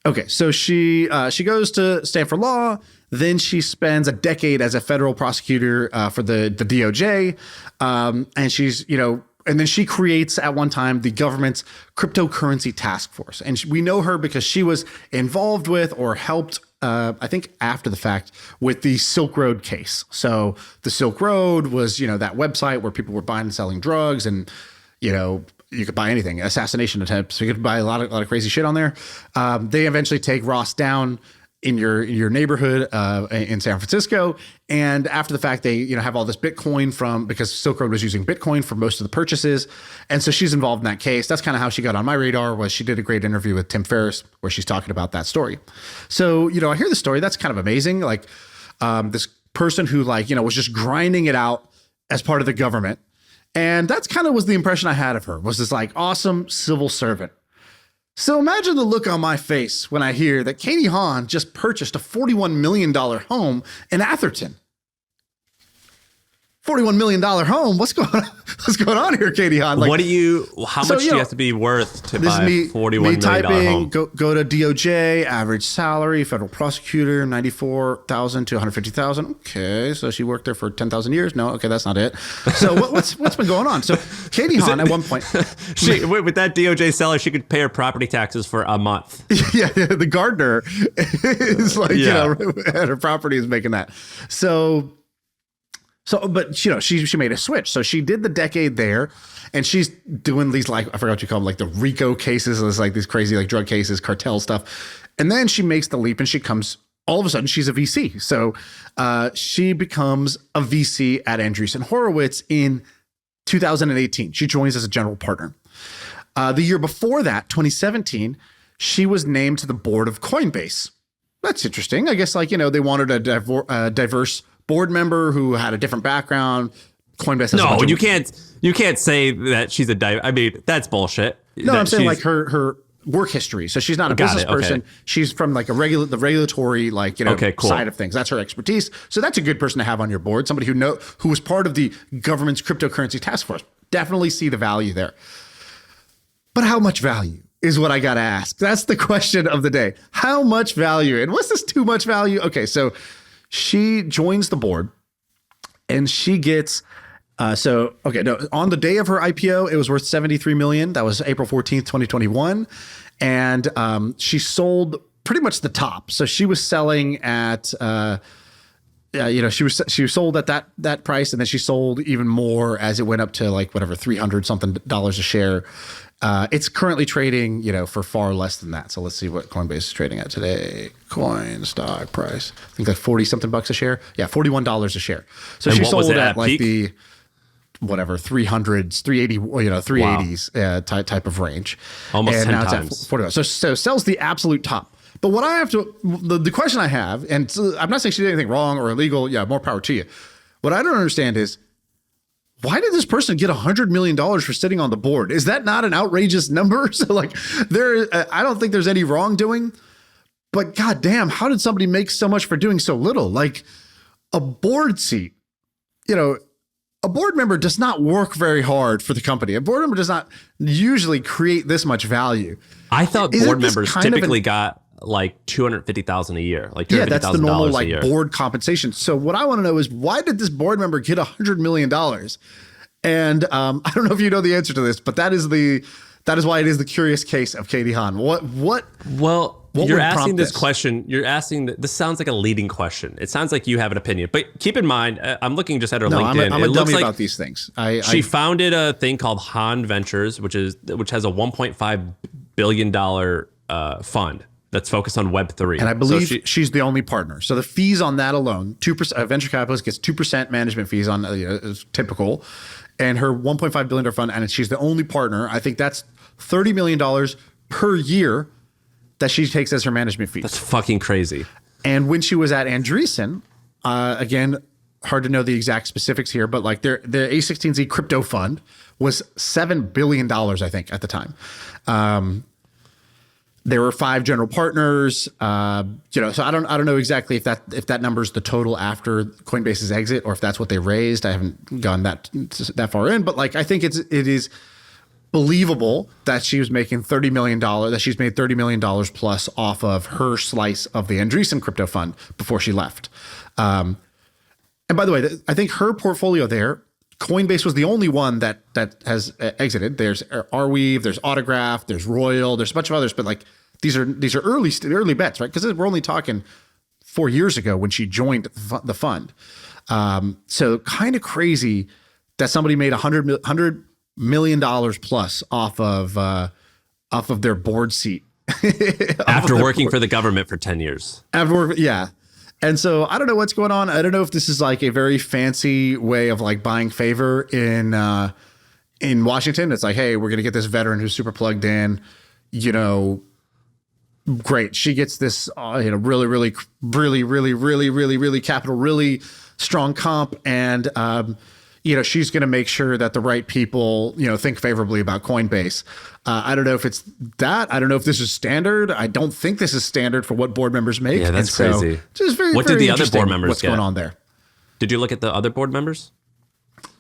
okay. So she goes to Stanford Law. Then she spends a decade as a federal prosecutor for the DOJ. And she's, and then she creates at one time the government's cryptocurrency task force. And we know her because she was involved with or helped, I think after the fact, with the Silk Road case. So the Silk Road was, that website where people were buying and selling drugs and, you could buy anything, assassination attempts. So you could buy a lot of crazy shit on there. They eventually take Ross down in your neighborhood in San Francisco. And after the fact, they have all this Bitcoin because Silk Road was using Bitcoin for most of the purchases. And so she's involved in that case. That's kind of how she got on my radar. Was she did a great interview with Tim Ferriss where she's talking about that story. So, I hear the story. That's kind of amazing. Like this person who was just grinding it out as part of the government. And that's kind of was the impression I had of her, was this like awesome civil servant. So imagine the look on my face when I hear that Katie Haun just purchased a $41 million home in Atherton. $41 million home. What's going on here, Katie Haun? Like, how much do you have to be worth to buy a $41 million home? Go to DOJ, average salary, federal prosecutor, $94,000 to $150,000. Okay, so she worked there for 10,000 years. No, okay, that's not it. So what's been going on? So Katie Haun at one point, with that DOJ seller, she could pay her property taxes for a month. Yeah, the gardener is like, her property is making that. But she made a switch. So she did the decade there, and she's doing these I forgot what you call them, like the RICO cases, it's like these crazy like drug cases, cartel stuff. And then she makes the leap, and all of a sudden she's a VC. So she becomes a VC at Andreessen Horowitz in 2018. She joins as a general partner. The year before that, 2017, she was named to the board of Coinbase. That's interesting. I guess they wanted a diverse board member who had a different background. Coinbase has you can't say that she's I mean, that's bullshit. No, I'm saying like her work history. So she's not a business person. Okay. She's from like the regulatory side of things. That's her expertise. So that's a good person to have on your board. Somebody who was part of the government's cryptocurrency task force. Definitely see the value there. But how much value is what I got to ask. That's the question of the day. How much value? And what's this too much value? Okay, so she joins the board and she gets, on the day of her IPO, it was worth $73 million. That was April 14th, 2021. And she sold pretty much the top. So she was selling at, she was sold at that price, and then she sold even more as it went up to like whatever $300 something a share. It's currently trading, for far less than that. So let's see what Coinbase is trading at today. Coin stock price, I think like 40 something bucks a share. Yeah, $41 a share. So she sold at like the whatever 300s, 380, 380s type of range. Almost and 10 now times. It's at $40. So sells the absolute top. But what I have to, the question I have, and I'm not saying she did anything wrong or illegal. Yeah, more power to you. What I don't understand is, why did this person get $100 million for sitting on the board? Is that not an outrageous number? So like I don't think there's any wrongdoing, but goddamn, how did somebody make so much for doing so little? Like a board seat, a board member does not work very hard for the company. A board member does not usually create this much value. I thought board members typically got like $250,000 a year, like $250,000 that's the normal a year. board compensation. So what I want to know is, why did this board member get $100 million? And I don't know if you know the answer to this, but that is why it is the curious case of Katie Haun. What you're asking this question. You're asking this sounds like a leading question. It sounds like you have an opinion, but keep in mind, I'm looking just at her LinkedIn. I'm a dummy about these things. She founded a thing called Haun Ventures, which has a $1.5 billion fund that's focused on Web3. And I believe she's the only partner. So the fees on that alone, 2%, a venture capitalist gets 2% management fees on is typical. And her $1.5 billion fund, and she's the only partner. I think that's $30 million per year that she takes as her management fees. That's fucking crazy. And when she was at Andreessen, again, hard to know the exact specifics here, but like their A16Z crypto fund was $7 billion, I think, at the time. There were 5 general partners, so I don't know exactly if that number's the total after Coinbase's exit, or if that's what they raised. I haven't gone that far in, but like I think it is believable that she was making $30 million, that she's made $30 million plus off of her slice of the Andreessen crypto fund before she left. And by the way, I think her portfolio there, Coinbase was the only one that has exited. There's Arweave, there's Autograph, there's Royal, there's a bunch of others, but like these are early bets, right? Because we're only talking 4 years ago when she joined the fund. So kind of crazy that somebody made $100 million plus off of their board seat after working for the government for 10 years. Yeah. And so I don't know what's going on. I don't know if this is like a very fancy way of like buying favor in Washington. It's like, hey, we're going to get this veteran who's super plugged in, great. She gets this, really capital, really strong comp. And, she's going to make sure that the right people, think favorably about Coinbase. I don't know if it's that. I don't know if this is standard. I don't think this is standard for what board members make. Yeah, that's crazy. Just what did the other board members what's going on there? Did you look at the other board members?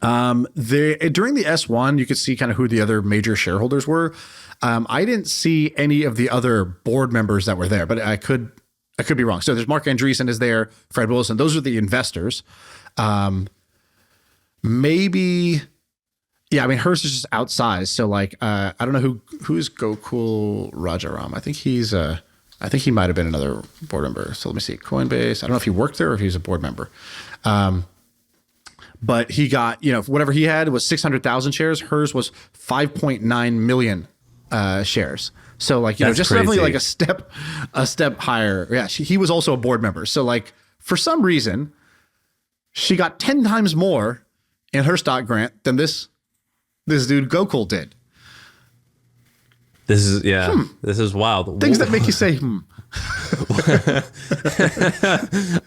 During the S1, you could see kind of who the other major shareholders were. I didn't see any of the other board members that were there, but I could be wrong. So there's Mark Andreessen is there, Fred Wilson. Those are the investors. Maybe, yeah. I mean, hers is just outsized. So like, I don't know who's Gokul Rajaram. I think he might have been another board member. So let me see. Coinbase. I don't know if he worked there or if he was a board member. But he got, whatever he had was 600,000 shares. Hers was 5.9 million shares. So like, That's just crazy. definitely like a step higher. Yeah. He was also a board member. So like, for some reason, she got 10 times more in her stock grant than this dude Gokul did. This is wild. Things that make you say,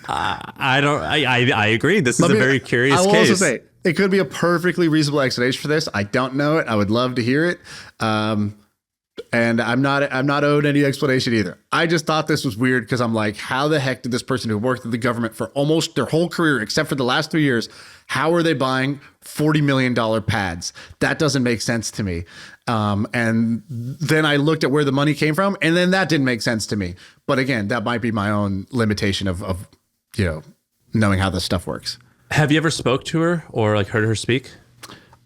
I agree. This is a very curious I will case. also say, it could be a perfectly reasonable explanation for this. I don't know it. I would love to hear it. And I'm not owed any explanation either. I just thought this was weird because I'm like, how the heck did this person who worked at the government for almost their whole career, except for the last 3 years, how are they buying $40 million pads? That doesn't make sense to me. And then I looked at where the money came from, and then that didn't make sense to me. But again, that might be my own limitation of knowing how this stuff works. Have you ever spoke to her or like heard her speak?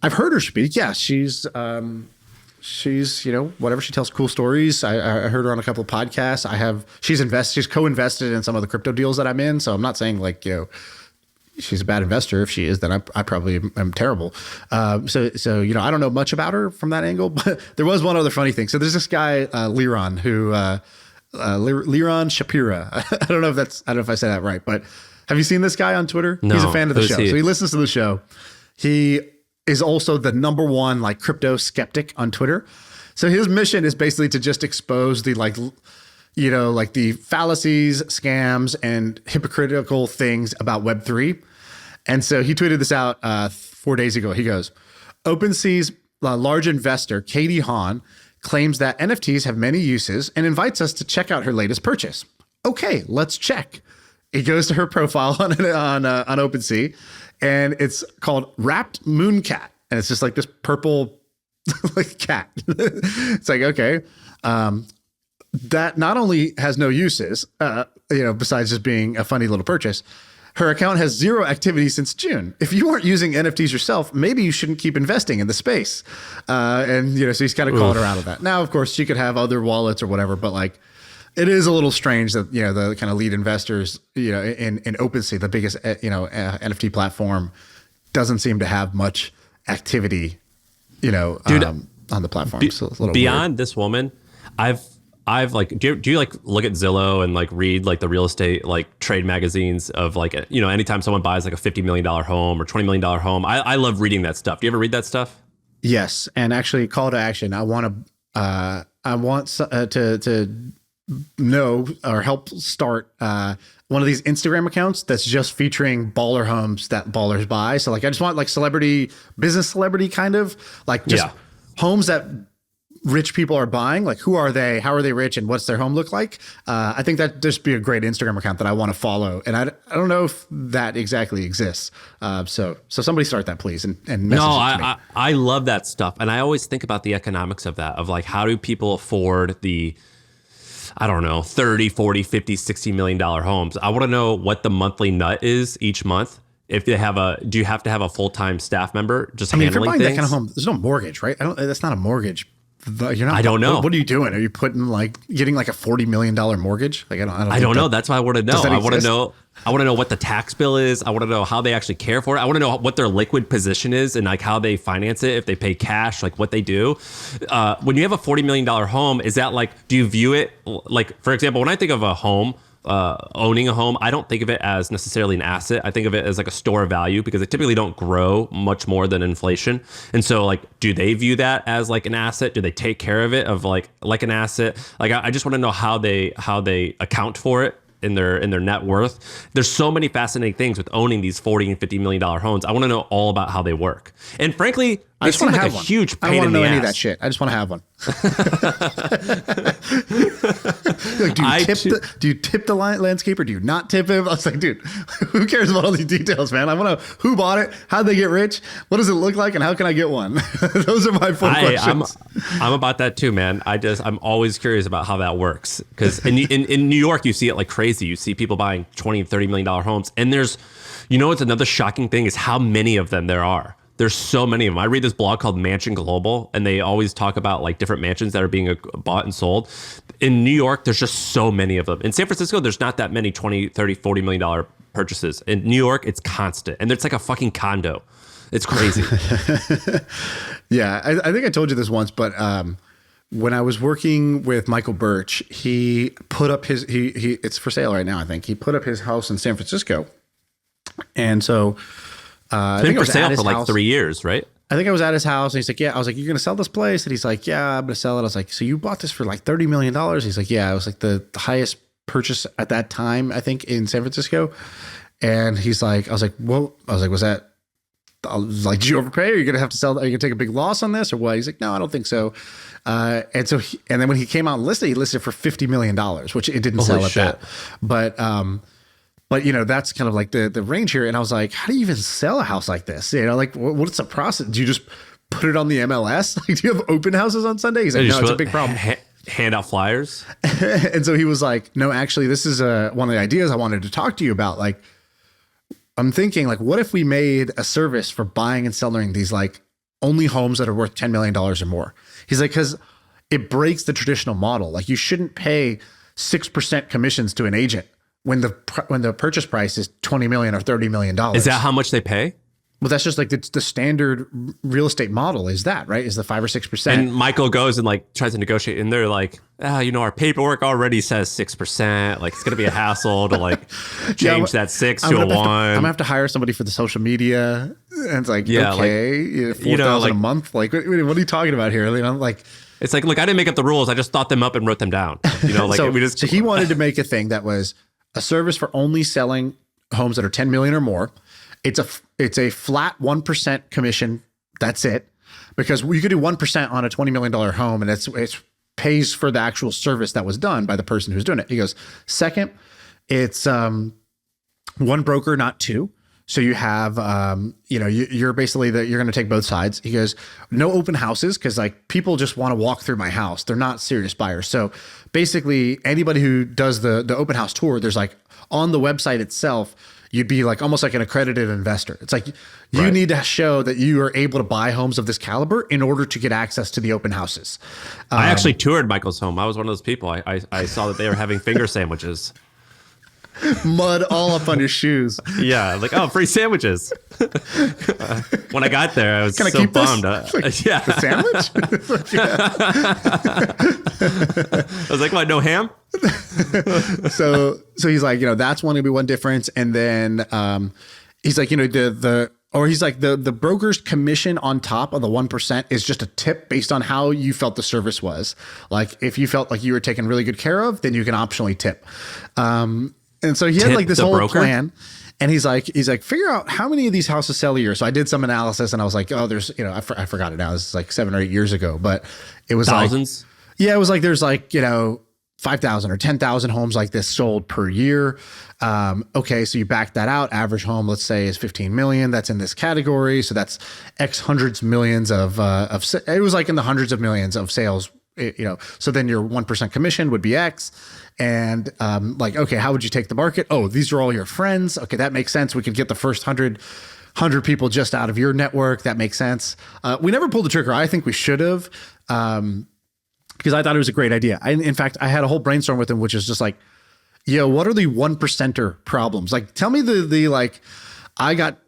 I've heard her speak. Yeah, she's whatever, she tells cool stories. I heard her on a couple of podcasts. She's co-invested in some of the crypto deals that I'm in. So I'm not saying like, she's a bad investor. If she is, then I probably am terrible. So I don't know much about her from that angle, but there was one other funny thing. So there's this guy, Liron, who, Liron Shapira. I don't know if I said that right, but have you seen this guy on Twitter? No. He's a fan of the show. He? So he listens to the show. He is also the #1 like crypto skeptic on Twitter. So his mission is basically to just expose the the fallacies, scams, and hypocritical things about Web3. And so he tweeted this out 4 days ago. He goes, OpenSea's large investor, Katie Haun, claims that NFTs have many uses and invites us to check out her latest purchase. Okay, let's check. He goes to her profile on OpenSea, and it's called Wrapped Moon Cat. And it's just like this purple like cat. It's like, okay. That not only has no uses, besides just being a funny little purchase, her account has 0 activity since June. If you weren't using NFTs yourself, maybe you shouldn't keep investing in the space. So he's kind of calling her out of that. Now, of course, she could have other wallets or whatever, but like, it is a little strange that, the kind of lead investors, in OpenSea, the biggest, NFT platform, doesn't seem to have much activity, Dude, on the platform. So it's a little beyond weird. This woman, I've like, do you like look at Zillow and like read like the real estate like trade magazines of like, anytime someone buys like a $50 million home or $20 million home, I love reading that stuff. Do you ever read that stuff? Yes. And actually, call to action. I want to know or help start one of these Instagram accounts that's just featuring baller homes that ballers buy. So like, I just want like business celebrity kind of like just homes that rich people are buying. Like, who are they? How are they rich? And what's their home look like? I think that just be a great Instagram account that I want to follow. And I don't know if that exactly exists. So somebody start that, please. And message it to me. I love that stuff. And I always think about the economics of that, of like, how do people afford the, I don't know, 30, 40, 50, $60 million homes? I want to know what the monthly nut is each month. If they do you have to have a full-time staff member just handling if you're buying things? that kind of home, there's no mortgage, right? That's not a mortgage. You're not. I don't know. What are you doing? Are you getting like a $40 million mortgage? Like I don't know. That's why I want to know. I want to know. I want to know what the tax bill is. I want to know how they actually care for it. I want to know what their liquid position is and like how they finance it. If they pay cash, like what they do. When you have a $40 million home, is that like, do you view it like, for example, when I think of a home, owning a home, I don't think of it as necessarily an asset. I think of it as like a store of value because they typically don't grow much more than inflation. And so like, do they view that as like an asset? Do they take care of it of like an asset? Like, I just want to know how they account for it in their net worth. There's so many fascinating things with owning these $40 and $50 million homes. I want to know all about how they work. And frankly, I just want to have a one. huge pain I don't want to know in the any of ass. that shit. I just want to have one. Like, do you tip the landscaper? Do you not tip him? I was like, dude, who cares about all these details, man? I want to who bought it, how'd they get rich, what does it look like, and how can I get one? Those are my 4 questions. I'm about that too, man. I'm always curious about how that works because in New York you see it like crazy. You see people buying $20 and $30 million homes, and there's, what's another shocking thing is how many of them there are. There's so many of them. I read this blog called Mansion Global, and they always talk about like different mansions that are being bought and sold. In New York, there's just so many of them. In San Francisco, there's not that many 20, 30, $40 million purchases. In New York, it's constant. And it's like a fucking condo. It's crazy. Yeah, I think I told you this once, but when I was working with Michael Birch, he put up his, it's for sale right now, I think. He put up his house in San Francisco. And so... it's been for sale for like 3 years, right? I think I was at his house and he's like, yeah. I was like, you're going to sell this place? And he's like, yeah, I'm going to sell it. I was like, so you bought this for like $30 million? He's like, yeah, it was like the highest purchase at that time, I think, in San Francisco. And he's like, I was like, well, was that, I was like, did you overpay? Are you going to have to sell? Are you going to take a big loss on this or what? He's like, no, I don't think so. And then when he came out and listed, he listed for $50 million, which it didn't sell at that. But that's kind of like the range here. And I was like, how do you even sell a house like this? Like what's the process? Do you just put it on the MLS? Like, do you have open houses on Sunday? He's like, no, it's a big problem. Hand out flyers. And so he was like, no, actually, this is one of the ideas I wanted to talk to you about. Like, I'm thinking like, what if we made a service for buying and selling these like only homes that are worth $10 million or more? He's like, because it breaks the traditional model. Like, you shouldn't pay 6% commissions to an agent when the purchase price is $20 million or $30 million. Is that how much they pay? Well, that's just like the standard real estate model is that, right? Is the 5 or 6%. And Michael goes and like tries to negotiate, and they're like, our paperwork already says 6%. Like it's gonna be a hassle to like change that 6 to a 1. I'm gonna have to hire somebody for the social media, and it's like, okay, like, $4,000 a month. Like, what are you talking about here? Like, it's like, look, I didn't make up the rules. I just thought them up and wrote them down. Like so he wanted to make a thing that was a service for only selling homes that are 10 million or more. It's a flat 1% commission. That's it, because you could do 1% on a $20 million home, and it pays for the actual service that was done by the person who's doing it. He goes, second, it's one broker, not two. So you have, you're basically you're going to take both sides. He goes, no open houses, because like people just want to walk through my house. They're not serious buyers. So basically, anybody who does the open house tour, there's like on the website itself, you'd be like almost like an accredited investor. It's like you need to show that you are able to buy homes of this caliber in order to get access to the open houses. I actually toured Michael's home. I was one of those people. I saw that they were having finger sandwiches. Mud all up on your shoes. Yeah, like, oh, free sandwiches. When I got there, I was Can I so keep bummed. This? Yeah. The I was like, what, no ham? So he's like, that's going to be one difference. And then he's like, the broker's commission on top of the 1% is just a tip based on how you felt the service was. Like if you felt like you were taken really good care of, then you can optionally tip. And so he had like this whole plan, and he's like, figure out how many of these houses sell a year. So I did some analysis, and I was like, oh, there's, I forgot it now. It was like 7 or 8 years ago, but it was thousands. It was like, there's like, 5,000 or 10,000 homes like this sold per year. Okay. So you back that out. Average home, let's say, is 15 million. That's in this category. So that's X hundreds millions of it was like in the hundreds of millions of sales, so then your 1% commission would be X. And okay, how would you take the market? Oh, these are all your friends. Okay, that makes sense. We could get the first 100 people just out of your network. That makes sense. We never pulled the trigger. I think we should have, because I thought it was a great idea. In fact, I had a whole brainstorm with him, which is just like, what are the 1%er problems? Like, tell me I got,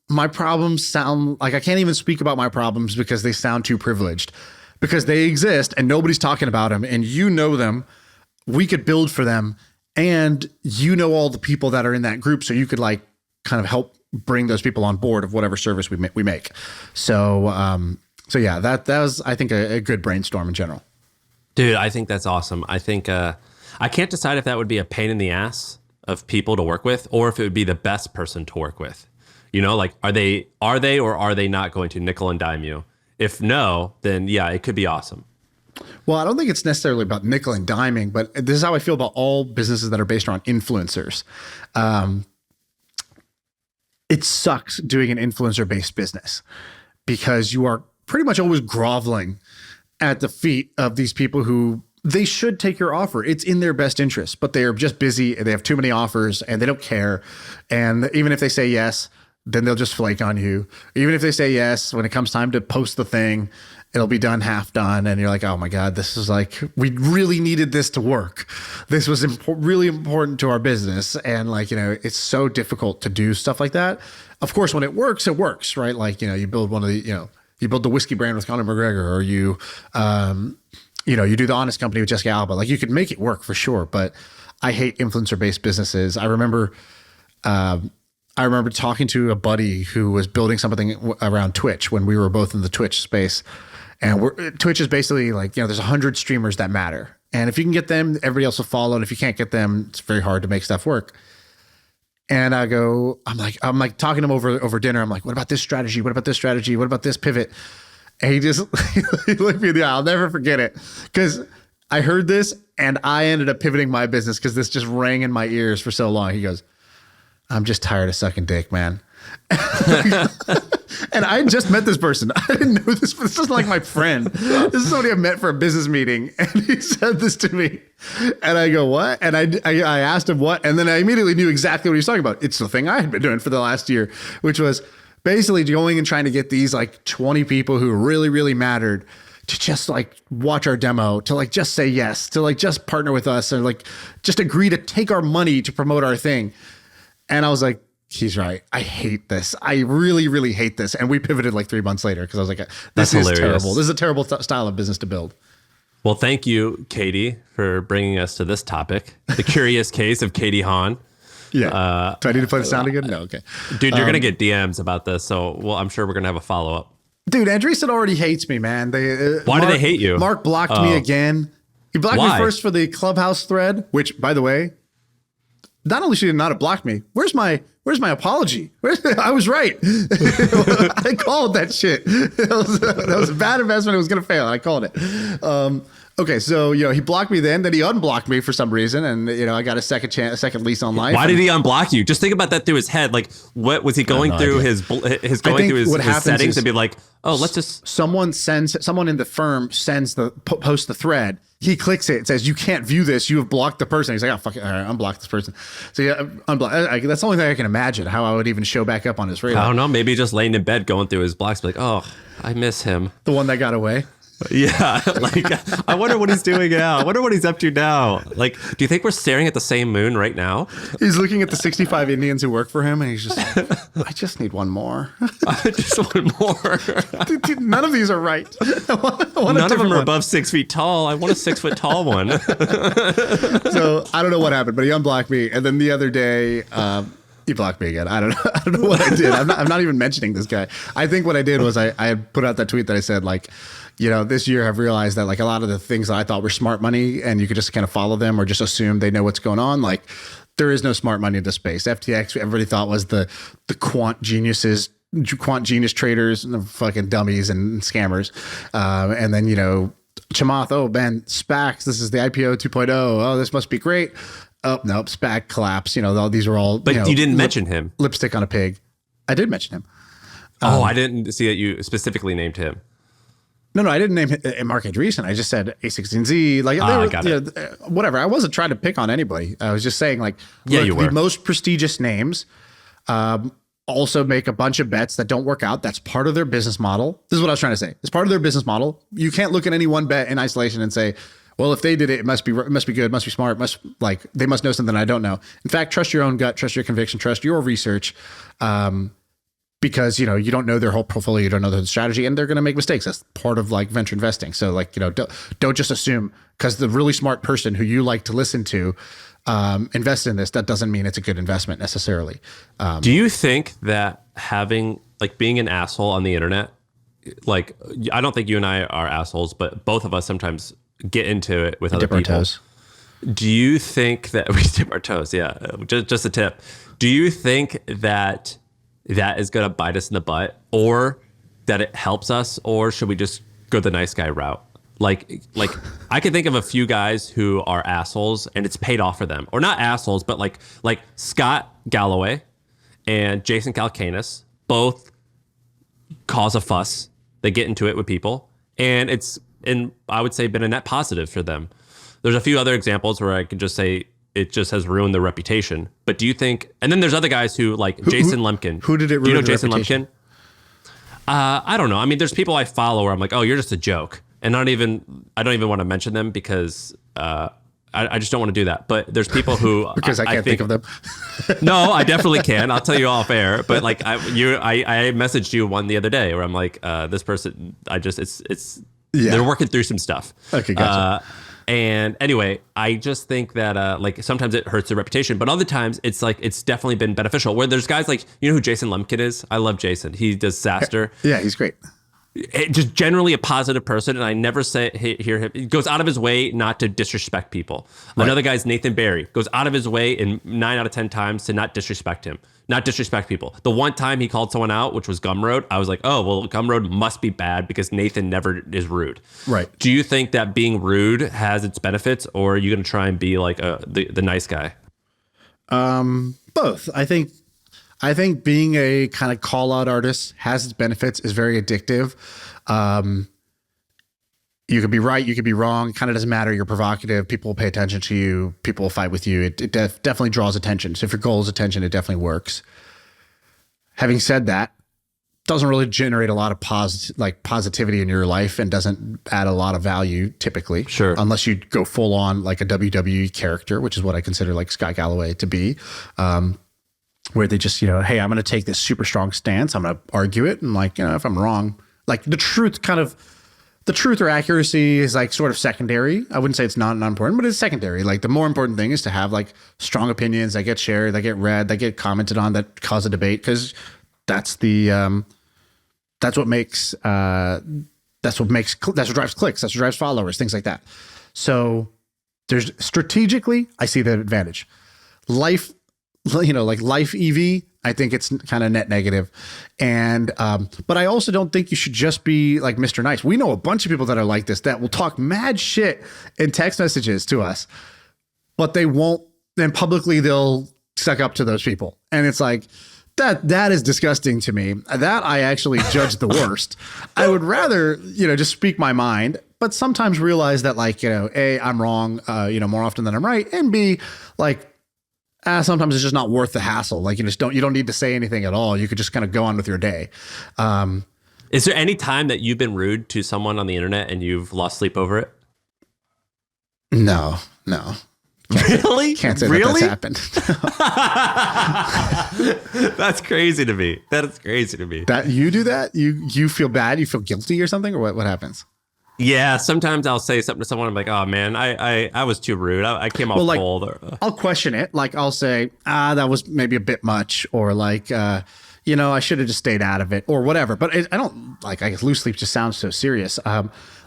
my problems sound like I can't even speak about my problems because they sound too privileged, because they exist and nobody's talking about them, and them. We could build for them, and all the people that are in that group, so you could like kind of help bring those people on board of whatever service we make. So yeah, that was, I think, a good brainstorm in general. Dude, I think that's awesome. I think I can't decide if that would be a pain in the ass of people to work with, or if it would be the best person to work with. Like, are they or are they not going to nickel and dime you? If no, then yeah, it could be awesome. Well, I don't think it's necessarily about nickel and diming, but this is how I feel about all businesses that are based around influencers. It sucks doing an influencer-based business because you are pretty much always groveling at the feet of these people who they should take your offer. It's in their best interest, but they are just busy and they have too many offers and they don't care. And even if they say yes, then they'll just flake on you. Even if they say yes, when it comes time to post the thing, it'll be done, half done. And you're like, oh my God, this is like, we really needed this to work. This was really important to our business. And it's so difficult to do stuff like that. Of course, when it works, right? Like, you build one of the, you build the whiskey brand with Conor McGregor, or you do the Honest Company with Jessica Alba. Like, you could make it work for sure. But I hate influencer-based businesses. I remember talking to a buddy who was building something around Twitch when we were both in the Twitch space. And Twitch is basically like, there's 100 streamers that matter. And if you can get them, everybody else will follow. And if you can't get them, it's very hard to make stuff work. And I'm like talking to him over dinner. I'm like, what about this strategy? What about this strategy? What about this pivot? And he just he looked me in the eye. I'll never forget it. Because I heard this and I ended up pivoting my business because this just rang in my ears for so long. He goes, I'm just tired of sucking dick, man. And I just met this person. I didn't know this. This is like my friend. This is somebody I met for a business meeting. And he said this to me. And I go, what? And I asked him what? And then I immediately knew exactly what he was talking about. It's the thing I had been doing for the last year, which was basically going and trying to get these like 20 people who really, really mattered to just like watch our demo, to like just say yes, to like just partner with us, or like just agree to take our money to promote our thing. And I was like, he's right. I hate this. I really, really hate this. And we pivoted like 3 months later because I was like, this is terrible. This is a terrible style of business to build. Well, thank you, Katie, for bringing us to this topic. The curious case of Katie Haun. Yeah. Do I need to play the sound again? No. Okay. Dude, you're going to get DMs about this. So, well, I'm sure we're going to have a follow-up. Dude, Andreessen already hates me, man. Why do they hate you? Mark blocked me again. He blocked Why? me first for the Clubhouse thread, which, by the way, not only should he not have blocked me, where's my apology? I was right. I called that shit. That was a bad investment. It was going to fail. I called it. Okay, so he blocked me then he unblocked me for some reason, and I got a second lease on life. Why did he unblock you? Just think about that through his head. Like, what was he going through his settings and be like, oh, let's just someone in the firm posts the thread. He clicks it. It says, you can't view this. You have blocked the person. He's like, oh, fuck it. All right, unblock this person. So yeah, unblock. That's the only thing I can imagine how I would even show back up on his radar. I don't know. Maybe just laying in bed going through his blocks, be like, oh, I miss him. The one that got away. Yeah, like I wonder what he's doing now. I wonder what he's up to now. Like, do you think we're staring at the same moon right now? He's looking at the 65 Indians who work for him, and he's just, I just need one more. I just want more. Dude, none of these are right. None of them are above 6 feet tall. I want a 6 foot tall one. So I don't know what happened, but he unblocked me, and then the other day. He blocked me again. I don't know what I did. I'm not even mentioning this guy. I think what I did was I had put out that tweet that I said, like, this year I've realized that like a lot of the things that I thought were smart money and you could just kind of follow them or just assume they know what's going on. Like, there is no smart money in this space. FTX, everybody thought was the quant genius traders and the fucking dummies and scammers. And then, Chamath, oh man, SPACs, this is the IPO 2.0. Oh, this must be great. Oh, nope, SPAC collapse. These are all. But you didn't mention him. Lipstick on a pig. I did mention him. I didn't see that you specifically named him. No, I didn't name Mark Andreessen. I just said A16Z. Like, whatever. I wasn't trying to pick on anybody. I was just saying, like, you were. The most prestigious names also make a bunch of bets that don't work out. That's part of their business model. This is what I was trying to say. It's part of their business model. You can't look at any one bet in isolation and say, well, if they did it, it must be good, must be smart, they must know something I don't know. In fact, trust your own gut, trust your conviction, trust your research, because you don't know their whole portfolio, you don't know their strategy, and they're going to make mistakes. That's part of like venture investing. So like don't just assume because the really smart person who you like to listen to invest in this. That doesn't mean it's a good investment necessarily. Do you think that being an asshole on the internet, like I don't think you and I are assholes, but both of us sometimes get into it with other people. Dip our toes. Do you think that we dip our toes? Yeah, just a tip. Do you think that is going to bite us in the butt, or that it helps us, or should we just go the nice guy route? Like I can think of a few guys who are assholes, and it's paid off for them, or not assholes, but like Scott Galloway and Jason Calacanis both cause a fuss. They get into it with people, and I would say been a net positive for them. There's a few other examples where I could just say it just has ruined their reputation. But do you think, and then there's other guys who Jason Lemkin. Who did it ruin? Do you know Jason Lemkin? I don't know. I mean, there's people I follow where I'm like, oh, you're just a joke. And I don't even want to mention them because I just don't want to do that. But there's people who because I can't think of them. No, I definitely can. I'll tell you off air. But like I messaged you one the other day where I'm like, this person, they're working through some stuff. Okay, gotcha. And anyway, I just think that sometimes it hurts their reputation, but other times it's definitely been beneficial. Where there's guys like, who Jason Lemkin is? I love Jason. He does SaaStr. Yeah, he's great. Just generally a positive person, and I never hear him. He goes out of his way not to disrespect people. Right. Another guy's Nathan Barry, goes out of his way in 9 out of 10 times to not disrespect people. The one time he called someone out, which was Gumroad, I was like, oh, well, Gumroad must be bad because Nathan never is rude. Right. Do you think that being rude has its benefits, or are you going to try and be like the nice guy? Both. I think being a kind of call out artist has its benefits, is very addictive. You could be right, you could be wrong. It kind of doesn't matter. You're provocative. People will pay attention to you. People will fight with you. It definitely draws attention. So if your goal is attention, it definitely works. Having said that, doesn't really generate a lot of positivity in your life and doesn't add a lot of value typically. Sure. Unless you go full on like a WWE character, which is what I consider like Scott Galloway to be, where they just, hey, I'm going to take this super strong stance. I'm going to argue it. And like, if I'm wrong, like the truth or accuracy is like sort of secondary. I wouldn't say it's not important, but it's secondary. Like the more important thing is to have like strong opinions that get shared, that get read, that get commented on, that cause a debate. Because that's what drives clicks. That's what drives followers, things like that. So there's strategically, I see the advantage. Life EV, I think it's kind of net negative. And, but I also don't think you should just be like Mr. Nice. We know a bunch of people that are like this, that will talk mad shit in text messages to us, but they won't, then publicly they'll suck up to those people. And it's like, that is disgusting to me. That I actually judge the worst. I would rather, just speak my mind, but sometimes realize that like, A, I'm wrong, more often than I'm right. And B, like, sometimes it's just not worth the hassle. Like you don't need to say anything at all. You could just kind of go on with your day. Is there any time that you've been rude to someone on the internet and you've lost sleep over it? No. Really? Can't say really? that that's happened. That's crazy to me. That is crazy to me. That you do that? You feel bad? You feel guilty or something? Or what happens? Yeah, sometimes I'll say something to someone. I'm like, oh man, I was too rude. I came off cold. I'll question it. Like I'll say, that was maybe a bit much, or like, I should have just stayed out of it, or whatever. But I don't like. I guess loose sleep just sounds so serious.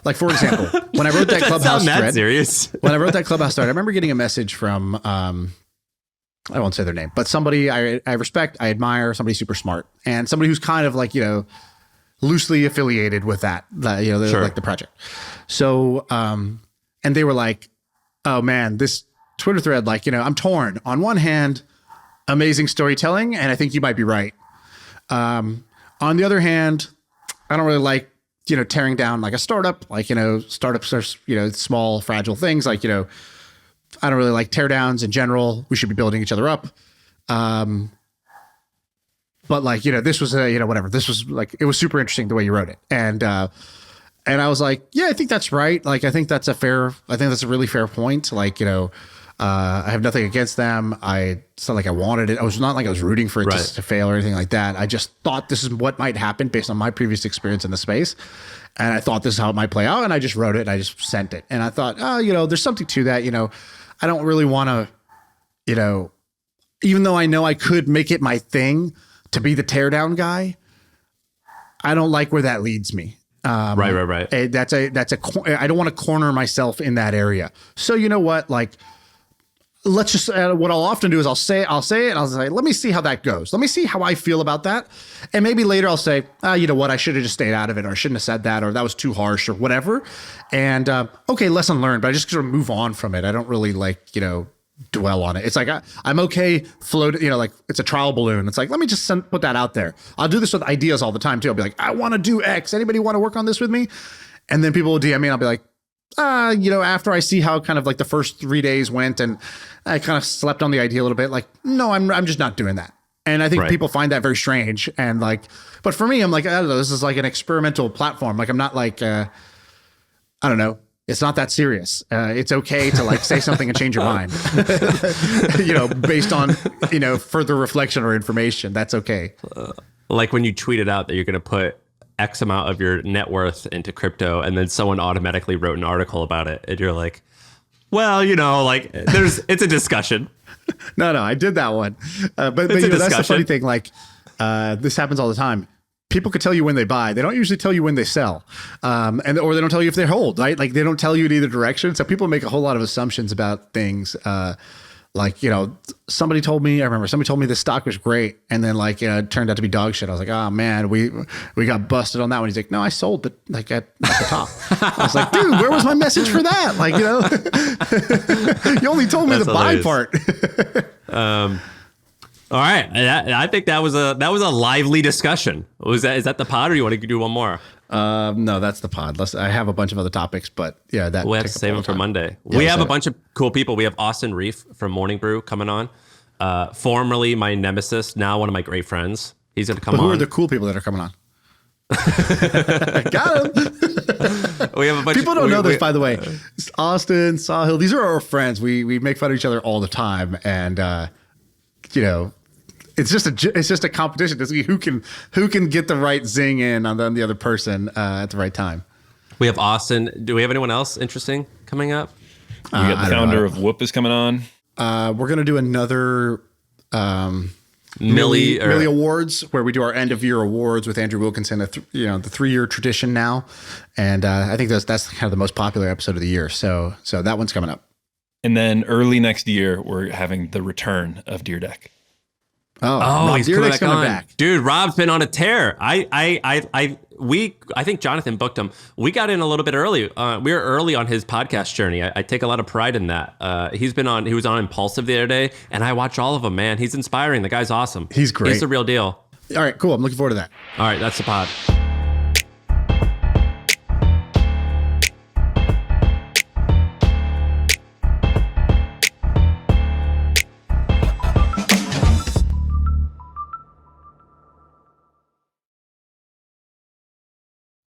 Like for example, when I wrote that Clubhouse thread, serious. When I wrote that Clubhouse thread, I remember getting a message from I won't say their name, but somebody I respect, I admire, somebody super smart, and somebody who's kind of like loosely affiliated with that, Sure. like the project. So, and they were like, oh man, this Twitter thread, like, I'm torn. On one hand, amazing storytelling, and I think you might be right. On the other hand, I don't really like, tearing down like a startup, like, startups are, small, fragile things. Like, I don't really like teardowns in general. We should be building each other up. But like, this was whatever. This was like, it was super interesting the way you wrote it. And I was like, yeah, I think that's right. Like, I think that's a really fair point. Like, I have nothing against them. It's not like I wanted it. I was not like I was rooting for it to fail or anything like that. I just thought this is what might happen based on my previous experience in the space. And I thought this is how it might play out. And I just wrote it and I just sent it. And I thought, there's something to that. I don't really want to, even though I know I could make it my thing to be the teardown guy, I don't like where that leads me. Right. I don't want to corner myself in that area. So you know what, like, let's just, what I'll often do is I'll say it and I'll say, let me see how that goes. Let me see how I feel about that. And maybe later I'll say, you know what, I should have just stayed out of it, or I shouldn't have said that, or that was too harsh, or whatever. And okay, lesson learned, but I just sort of move on from it. I don't really like, dwell on it. It's like, I'm okay floating, like it's a trial balloon. It's like, let me just put that out there. I'll do this with ideas all the time too. I'll be like, I want to do X. Anybody want to work on this with me? And then people will DM me and I'll be like, after I see how kind of like the first 3 days went and I kind of slept on the idea a little bit, like, no, I'm just not doing that. And I think people find that very strange. And like, but for me, I'm like, I don't know, this is like an experimental platform. Like, I'm not like, I don't know. It's not that serious. It's okay to like say something and change your mind, based on, further reflection or information. That's okay. Like when you tweeted out that you're going to put X amount of your net worth into crypto, and then someone automatically wrote an article about it, and you're like, well, like it's a discussion. No, I did that one. But that's the funny thing. Like, this happens all the time. People could tell you when they buy. They don't usually tell you when they sell, or they don't tell you if they hold. Right? Like they don't tell you in either direction. So people make a whole lot of assumptions about things. Like, somebody told me this stock was great, and then like it turned out to be dog shit. I was like, oh man, we got busted on that one. He's like, no, I sold it like at the top. I was like, dude, where was my message for that? Like, you only told me the buy part. All right, I think that was a lively discussion. Is that the pod, or you want to do one more? No, that's the pod. I have a bunch of other topics, but yeah, that we'll have to save them for Monday. Yeah, we have a bunch of cool people. We have Austin Reef from Morning Brew coming on. Formerly my nemesis, now one of my great friends. He's going to come on. Who are the cool people that are coming on? Got him. We have a bunch People of, don't know this, by the way. Austin, Sahil, these are our friends. We make fun of each other all the time, and you know, it's just a competition to see who can get the right zing in on the other person at the right time. We have Austin. Do we have anyone else interesting coming up? We got the founder of Whoop is coming on. We're gonna do another Millie Awards, where we do our end of year awards with Andrew Wilkinson. The 3-year tradition now, and I think that's kind of the most popular episode of the year. So that one's coming up. And then early next year, we're having the return of Deer Deck. Oh, Rob he's Dyrdek's coming on. back. Dude, Rob's been on a tear. I think Jonathan booked him. We got in a little bit early. We were early on his podcast journey. I take a lot of pride in that. He was on Impulsive the other day, and I watch all of them, man. He's inspiring. The guy's awesome. He's great. He's the real deal. All right, cool. I'm looking forward to that. All right, that's the pod.